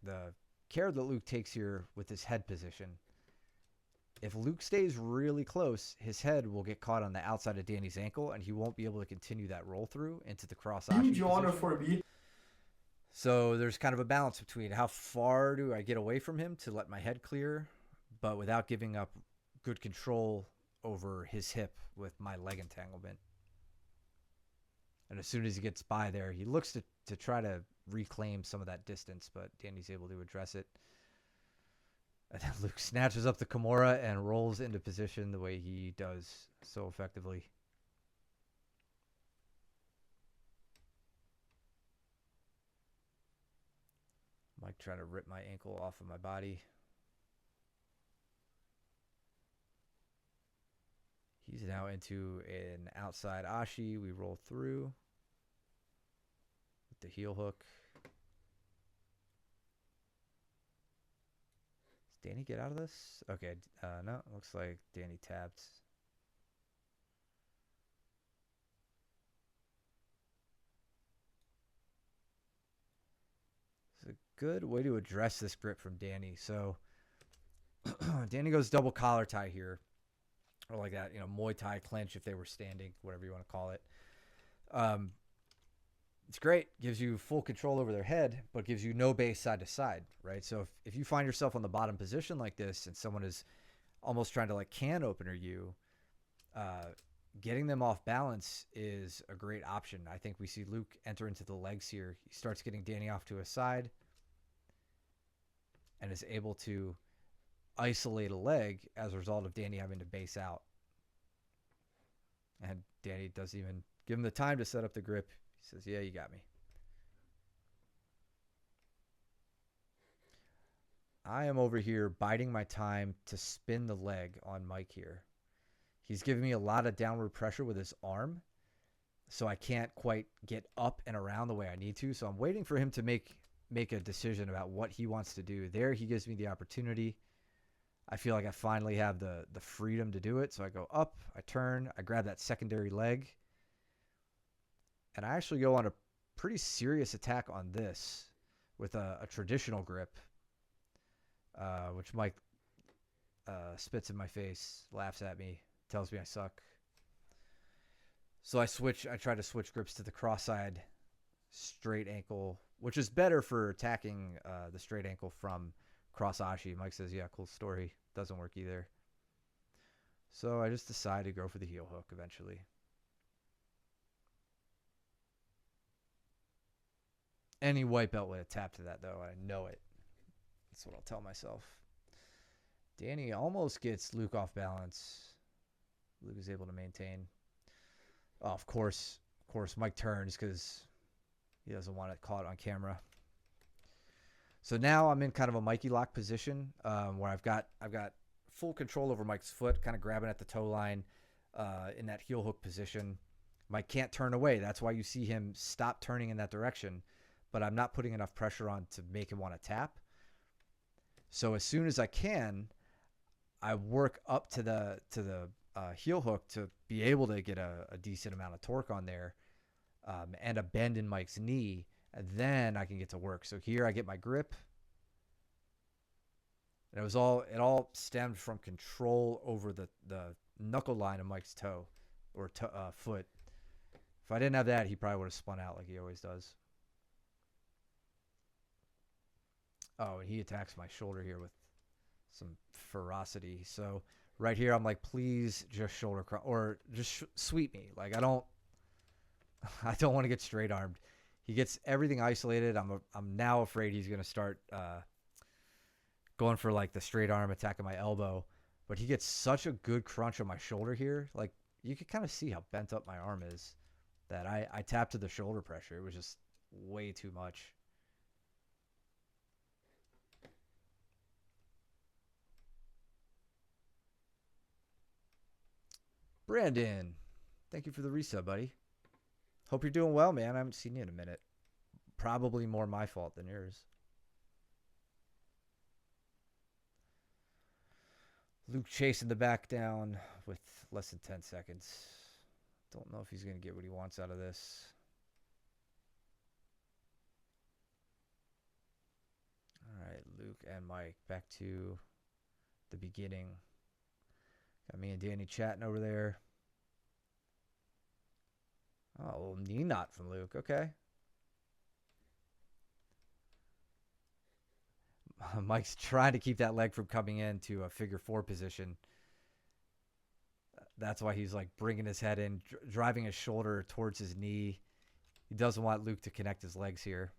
[SPEAKER 1] care that Luke takes here with his head position. If Luke stays really close, his head will get caught on the outside of Danny's ankle, and he won't be able to continue that roll through into the cross ashi position. So there's kind of a balance between how far do I get away from him to let my head clear, but without giving up good control over his hip with my leg entanglement. And as soon as he gets by there, he looks to try to reclaim some of that distance, but Danny's able to address it. And then Luke snatches up the Kimura and rolls into position the way he does so effectively. Mike trying to rip my ankle off of my body. He's now into an outside ashi. We roll through with the heel hook. Does Danny get out of this? Okay, no, looks like Danny tapped. It's a good way to address this grip from Danny. So Danny goes double collar tie here. Or like that, Muay Thai clinch if they were standing, whatever you want to call it. It's great. Gives you full control over their head, but gives you no base side to side, right? So if you find yourself on the bottom position like this and someone is almost trying to like can opener you, getting them off balance is a great option. I think we see Luke enter into the legs here. He starts getting Danny off to his side and is able to isolate a leg as a result of Danny having to base out. And Danny doesn't even give him the time to set up the grip. He says, yeah, you got me. I am over here biding my time to spin the leg on Mike here. He's giving me a lot of downward pressure with his arm, so I can't quite get up and around the way I need to. So I'm waiting for him to make a decision about what he wants to do. There he gives me the opportunity. I feel like I finally have the freedom to do it. So I go up, I turn, I grab that secondary leg. And I actually go on a pretty serious attack on this with a traditional grip, which Mike spits in my face, laughs at me, tells me I suck. So I try to switch grips to the cross-side straight ankle, which is better for attacking the straight ankle from cross-ashi. Mike says, yeah, cool story. Doesn't work either. So I just decide to go for the heel hook eventually. Any white belt would have tapped to that, though. I know it. That's what I'll tell myself. Danny almost gets Luke off balance. Luke is able to maintain. Oh, of course, Mike turns because he doesn't want it caught on camera. So now I'm in kind of a Mikey lock position where I've got full control over Mike's foot, kind of grabbing at the toe line in that heel hook position. Mike can't turn away. That's why you see him stop turning in that direction. But I'm not putting enough pressure on to make him want to tap. So as soon as I can, I work up to the heel hook to be able to get a decent amount of torque on there and a bend in Mike's knee. And then I can get to work. So here I get my grip. And it all stemmed from control over the knuckle line of Mike's toe or foot. If I didn't have that, he probably would have spun out like he always does. Oh, and he attacks my shoulder here with some ferocity. So right here, I'm like, please just shoulder cross or just sweep me. Like I don't want to get straight armed. He gets everything isolated. I'm now afraid he's gonna start going for like the straight arm attack of my elbow, but he gets such a good crunch on my shoulder here. Like you can kind of see how bent up my arm is that I tapped to the shoulder pressure. It was just way too much. Brandon, thank you for the resub, buddy. Hope you're doing well, man. I haven't seen you in a minute. Probably more my fault than yours. Luke chasing the back down with less than 10 seconds. Don't know if he's going to get what he wants out of this. All right, Luke and Mike back to the beginning. Got me and Danny chatting over there. Oh, knee knot from Luke. Okay. Mike's trying to keep that leg from coming into a figure four position. That's why he's like bringing his head in, driving his shoulder towards his knee. He doesn't want Luke to connect his legs here.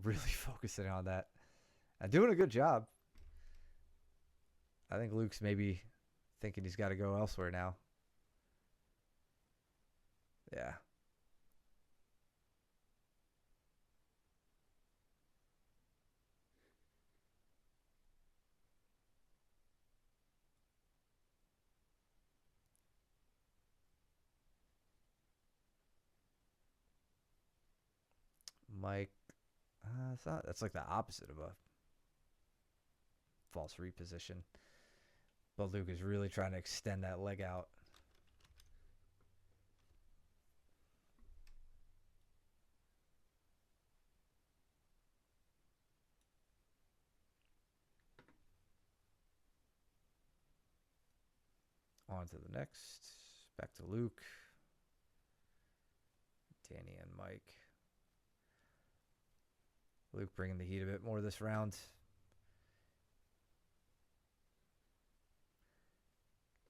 [SPEAKER 1] Really focusing on that and doing a good job. I think Luke's maybe thinking he's got to go elsewhere now. Yeah. Mike, that's like the opposite of a false reposition. But Luke is really trying to extend that leg out. On to the next. Back to Luke. Danny and Mike. Luke bringing the heat a bit more this round.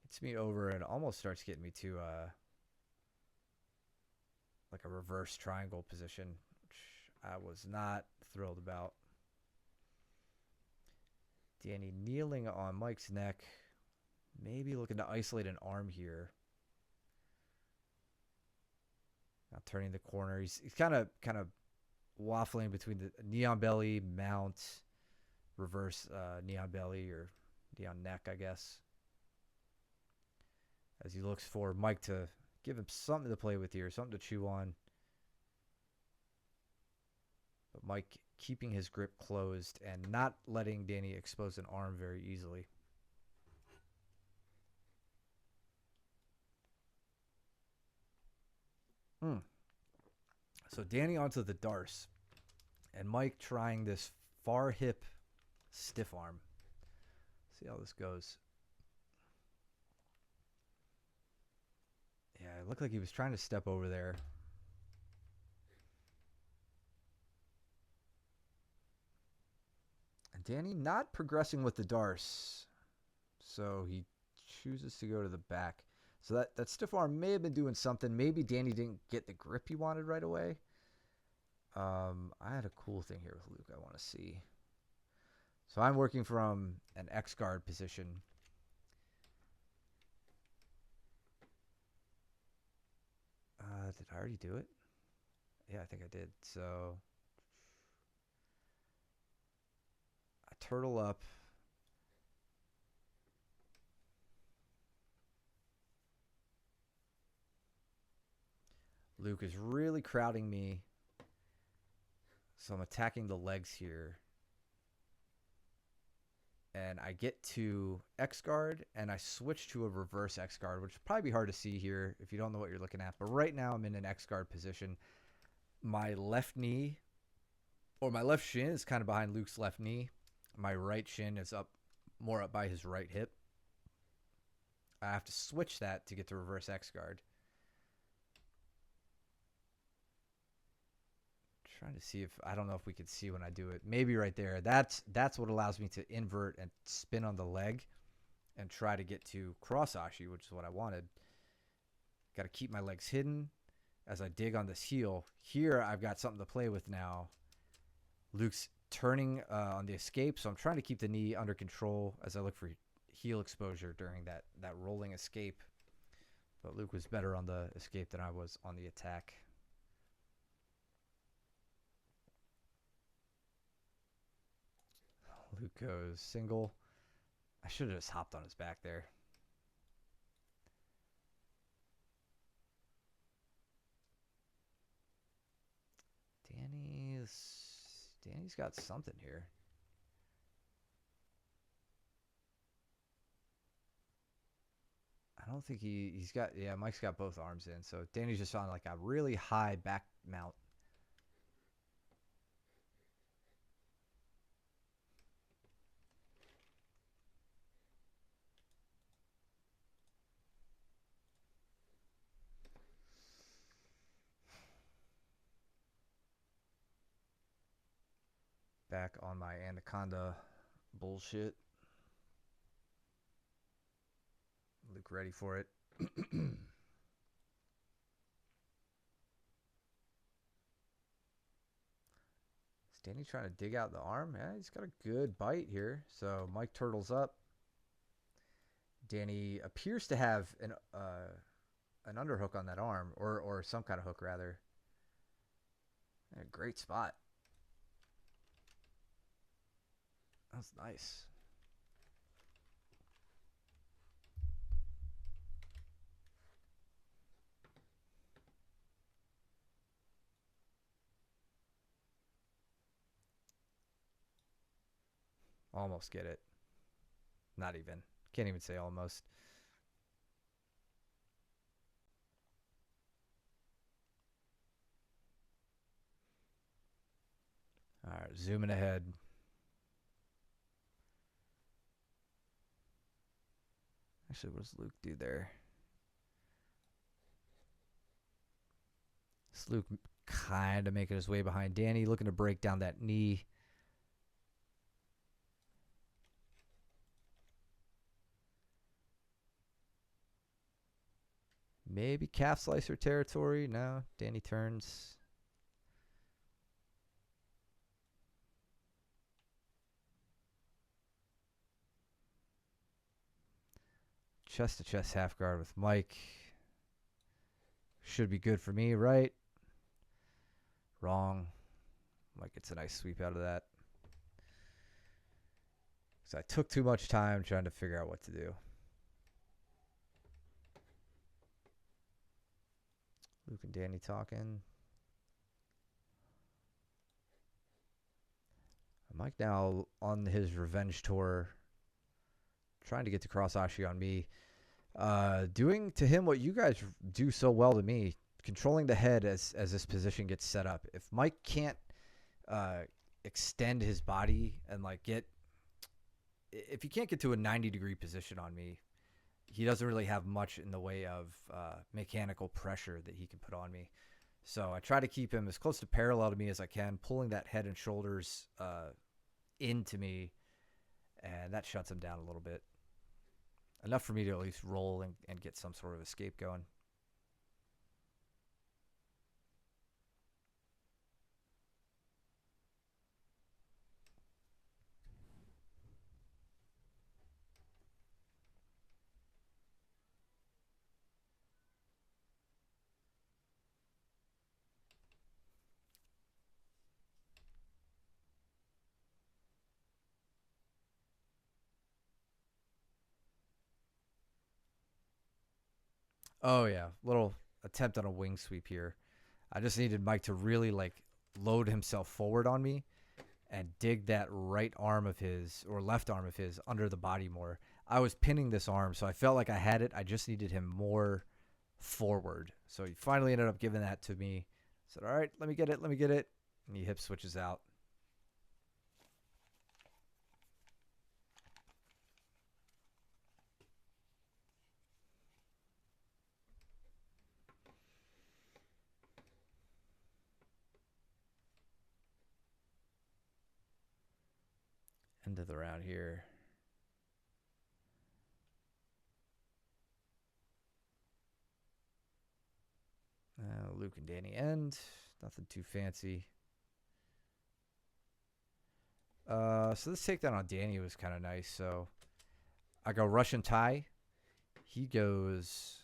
[SPEAKER 1] Gets me over and almost starts getting me to like a reverse triangle position, which I was not thrilled about. Danny kneeling on Mike's neck. Maybe looking to isolate an arm here. Now turning the corner. He's kind of waffling between the knee on belly, mount, reverse knee on belly or knee on neck, I guess. As he looks for Mike to give him something to play with here, something to chew on. But Mike keeping his grip closed and not letting Danny expose an arm very easily. So Danny onto the Darce. And Mike trying this far hip stiff arm. See how this goes. Yeah, it looked like he was trying to step over there. And Danny not progressing with the Darce. So he chooses to go to the back. So that stiff arm may have been doing something. Maybe Danny didn't get the grip he wanted right away. I had a cool thing here with Luke I want to see. So I'm working from an X guard position. Did I already do it? Yeah, I think I did. So I turtle up. Luke is really crowding me. So I'm attacking the legs here. And I get to X guard and I switch to a reverse X guard, which would probably be hard to see here if you don't know what you're looking at. But right now I'm in an X guard position. My left knee, or my left shin, is kind of behind Luke's left knee. My right shin is more up by his right hip. I have to switch that to get to reverse X guard. Trying to see if, I don't know if we could see when I do it. Maybe right there. That's what allows me to invert and spin on the leg and try to get to cross ashi, which is what I wanted. Got to keep my legs hidden as I dig on this heel. Here I've got something to play with now. Luke's turning on the escape, so I'm trying to keep the knee under control as I look for heel exposure during that rolling escape. But Luke was better on the escape than I was on the attack. Luke goes single. I should have just hopped on his back there. Danny's got something here. I don't think he's got, yeah, Mike's got both arms in. So Danny's just on like a really high back mount. Back on my anaconda bullshit. Luke ready for it. Is Danny trying to dig out the arm? Yeah, he's got a good bite here. So Mike turtles up. Danny appears to have an underhook on that arm, or some kind of hook rather. Yeah, great spot. That's nice. Almost get it. Not even. Can't even say almost. All right, zooming ahead. Actually, what does Luke do there? Is Luke kind of making his way behind Danny, looking to break down that knee. Maybe calf slicer territory. No, Danny turns. Chest to chest half guard with Mike. Should be good for me, right? Wrong. Mike gets a nice sweep out of that. So I took too much time trying to figure out what to do. Luke and Danny talking. Mike now on his revenge tour, trying to get to cross ashi on me. Doing to him what you guys do so well to me, controlling the head as this position gets set up. If Mike can't extend his body and if he can't get to a 90-degree position on me, he doesn't really have much in the way of mechanical pressure that he can put on me. So I try to keep him as close to parallel to me as I can, pulling that head and shoulders into me, and that shuts him down a little bit. Enough for me to at least roll and get some sort of escape going. Oh, yeah. Little attempt on a wing sweep here. I just needed Mike to really load himself forward on me and dig that right arm of his or left arm of his under the body more. I was pinning this arm, so I felt like I had it. I just needed him more forward. So he finally ended up giving that to me. Said, all right, let me get it, let me get it. And he hip switches out. End of the round here. Luke and Danny end. Nothing too fancy. So this takedown on Danny was kind of nice. So I go Russian tie. He goes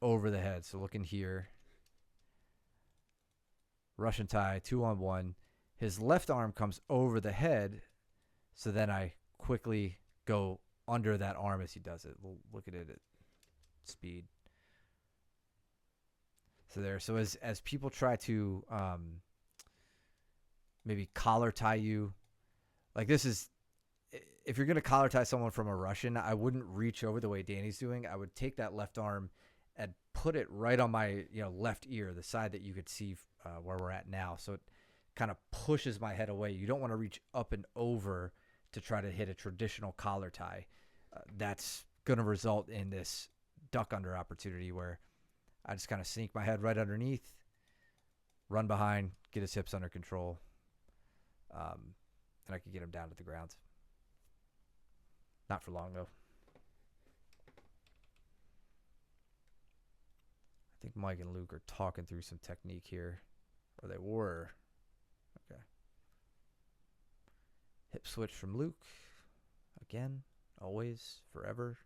[SPEAKER 1] over the head. So looking here. Russian tie, 2-on-1. His left arm comes over the head. So then I quickly go under that arm as he does it. Look at it at speed. So there. So as people try to maybe collar tie you, like this is, if you're going to collar tie someone from a Russian, I wouldn't reach over the way Danny's doing. I would take that left arm and put it right on my left ear, the side that you could see where we're at now. So it kind of pushes my head away. You don't want to reach up and over to try to hit a traditional collar tie. That's going to result in this duck under opportunity where I just kind of sneak my head right underneath, run behind, get his hips under control, and I can get him down to the ground. Not for long, though. I think Mike and Luke are talking through some technique here. Or they were. Okay. Hip switch from Luke. Again. Always. Forever.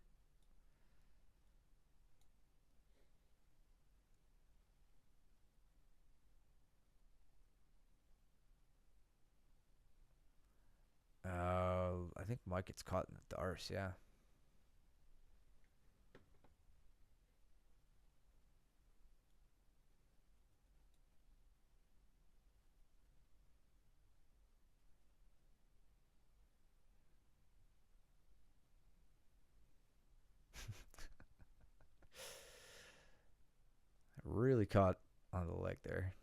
[SPEAKER 1] I think Mike gets caught in the darce, yeah. Really caught on the leg there.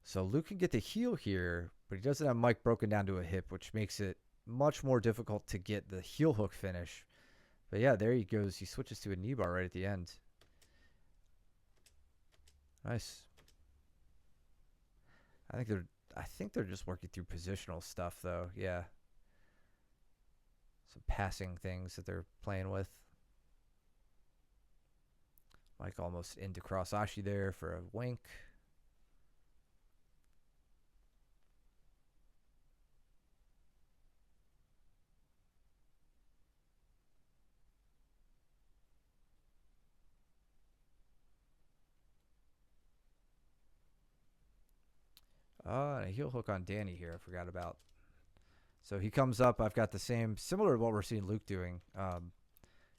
[SPEAKER 1] So Luke can get the heel here, but he doesn't have Mike broken down to a hip, which makes it much more difficult to get the heel hook finish. But yeah, there he goes. He switches to a knee bar right at the end. Nice. I think they're just working through positional stuff though. Yeah. Some passing things that they're playing with. Mike almost into cross Ashi there for a wink. A heel hook on Danny here. I forgot about. So he comes up. I've got the same, similar to what we're seeing Luke doing.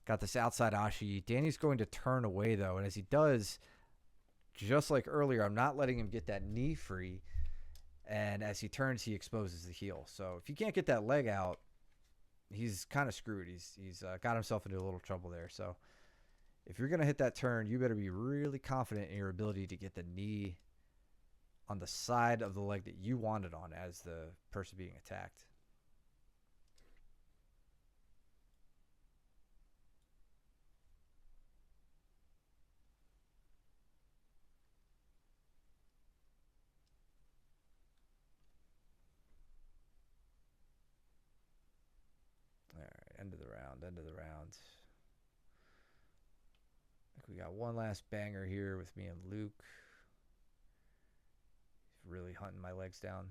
[SPEAKER 1] Got this outside Ashi. Danny's going to turn away, though. And as he does, just like earlier, I'm not letting him get that knee free. And as he turns, he exposes the heel. So if you can't get that leg out, he's kind of screwed. He's got himself into a little trouble there. So if you're going to hit that turn, you better be really confident in your ability to get the knee on the side of the leg that you want it on as the person being attacked. All right, end of the round, end of the round. I think we got one last banger here with me and Luke. He's really hunting my legs down.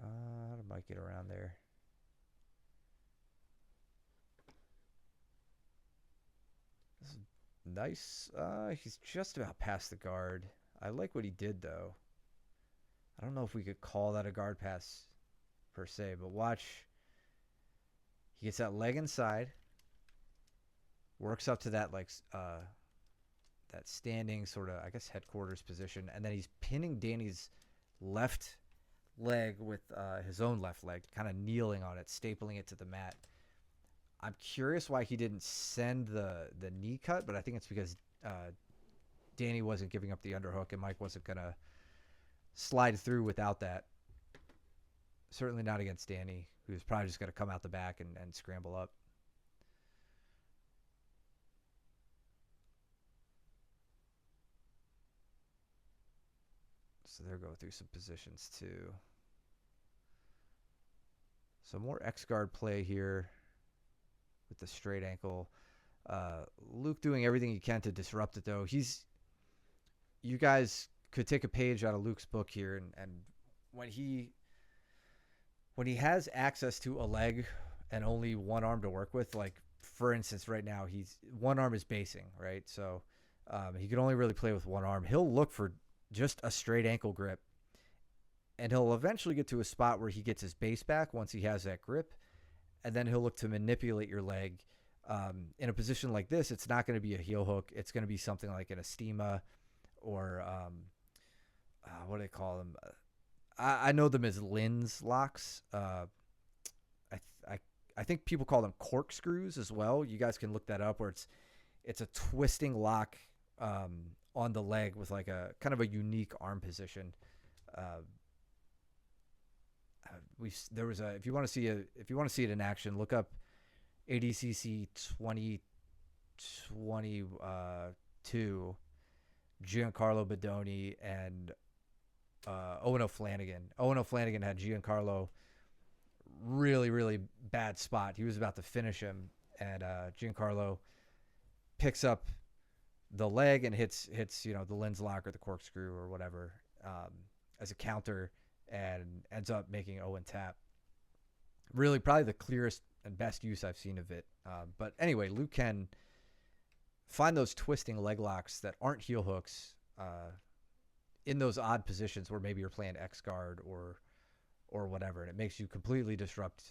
[SPEAKER 1] How did Mike get around there? Nice. He's just about past the guard. I like what he did, though. I don't know if we could call that a guard pass per se, but watch. He gets that leg inside, works up to that that standing sort of, I guess, headquarters position, and then he's pinning Danny's left leg with his own left leg, kind of kneeling on it, stapling it to the mat. I'm curious why he didn't send the knee cut, but I think it's because Danny wasn't giving up the underhook and Mike wasn't going to slide through without that. Certainly not against Danny, who's probably just going to come out the back and scramble up. So they're going through some positions too. Some more X-guard play here with the straight ankle. Luke doing everything he can to disrupt it, though. You guys could take a page out of Luke's book here, and when he has access to a leg and only one arm to work with, like for instance, right now he's one arm is basing, right? So he can only really play with one arm. He'll look for just a straight ankle grip, and he'll eventually get to a spot where he gets his base back once he has that grip, and then he'll look to manipulate your leg. In a position like this, it's not going to be a heel hook. It's going to be something like an Estima or what do they call them? I know them as Linz locks. I think people call them corkscrews as well. You guys can look that up, where it's a twisting lock on the leg with like a kind of a unique arm position. If you want to see it in action, look up ADCC 2022, Giancarlo Bodoni and Owen O'Flanagan. Owen O'Flanagan had Giancarlo really, really bad spot. He was about to finish him, and Giancarlo picks up the leg and hits the Linz lock or the corkscrew or whatever as a counter, and ends up making Owen tap. Really, probably the clearest and best use I've seen of it. But anyway, Luke can find those twisting leg locks that aren't heel hooks in those odd positions where maybe you're playing X guard or whatever, and it makes you completely disrupt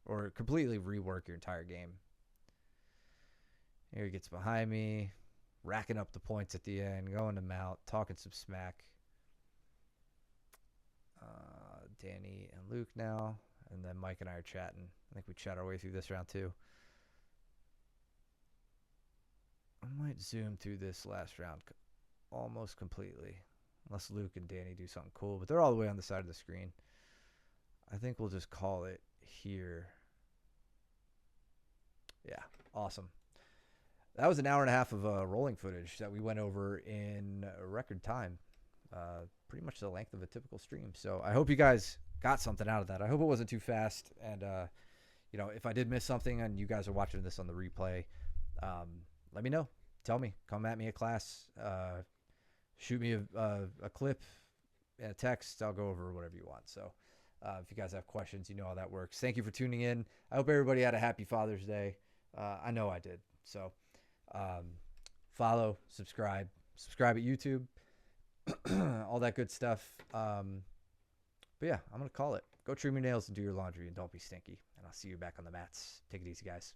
[SPEAKER 1] or completely rework your entire game. Here he gets behind me, racking up the points at the end, going to mount, talking some smack. Danny and Luke now, and then Mike and I are chatting. I think we chat our way through this round too. I might zoom through this last round almost completely, unless Luke and Danny do something cool, but they're all the way on the side of the screen. I think we'll just call it here. Yeah, awesome. That was an hour and a half of rolling footage that we went over in record time. Pretty much the length of a typical stream. So I hope you guys got something out of that. I hope it wasn't too fast. And, if I did miss something and you guys are watching this on the replay, let me know. Tell me. Come at me at class. Shoot me a clip and a text. I'll go over whatever you want. So if you guys have questions, you know how that works. Thank you for tuning in. I hope everybody had a happy Father's Day. I know I did. So follow, subscribe at YouTube. All that good stuff. But yeah, I'm going to call it. Go trim your nails and do your laundry, and don't be stinky. And I'll see you back on the mats. Take it easy, guys.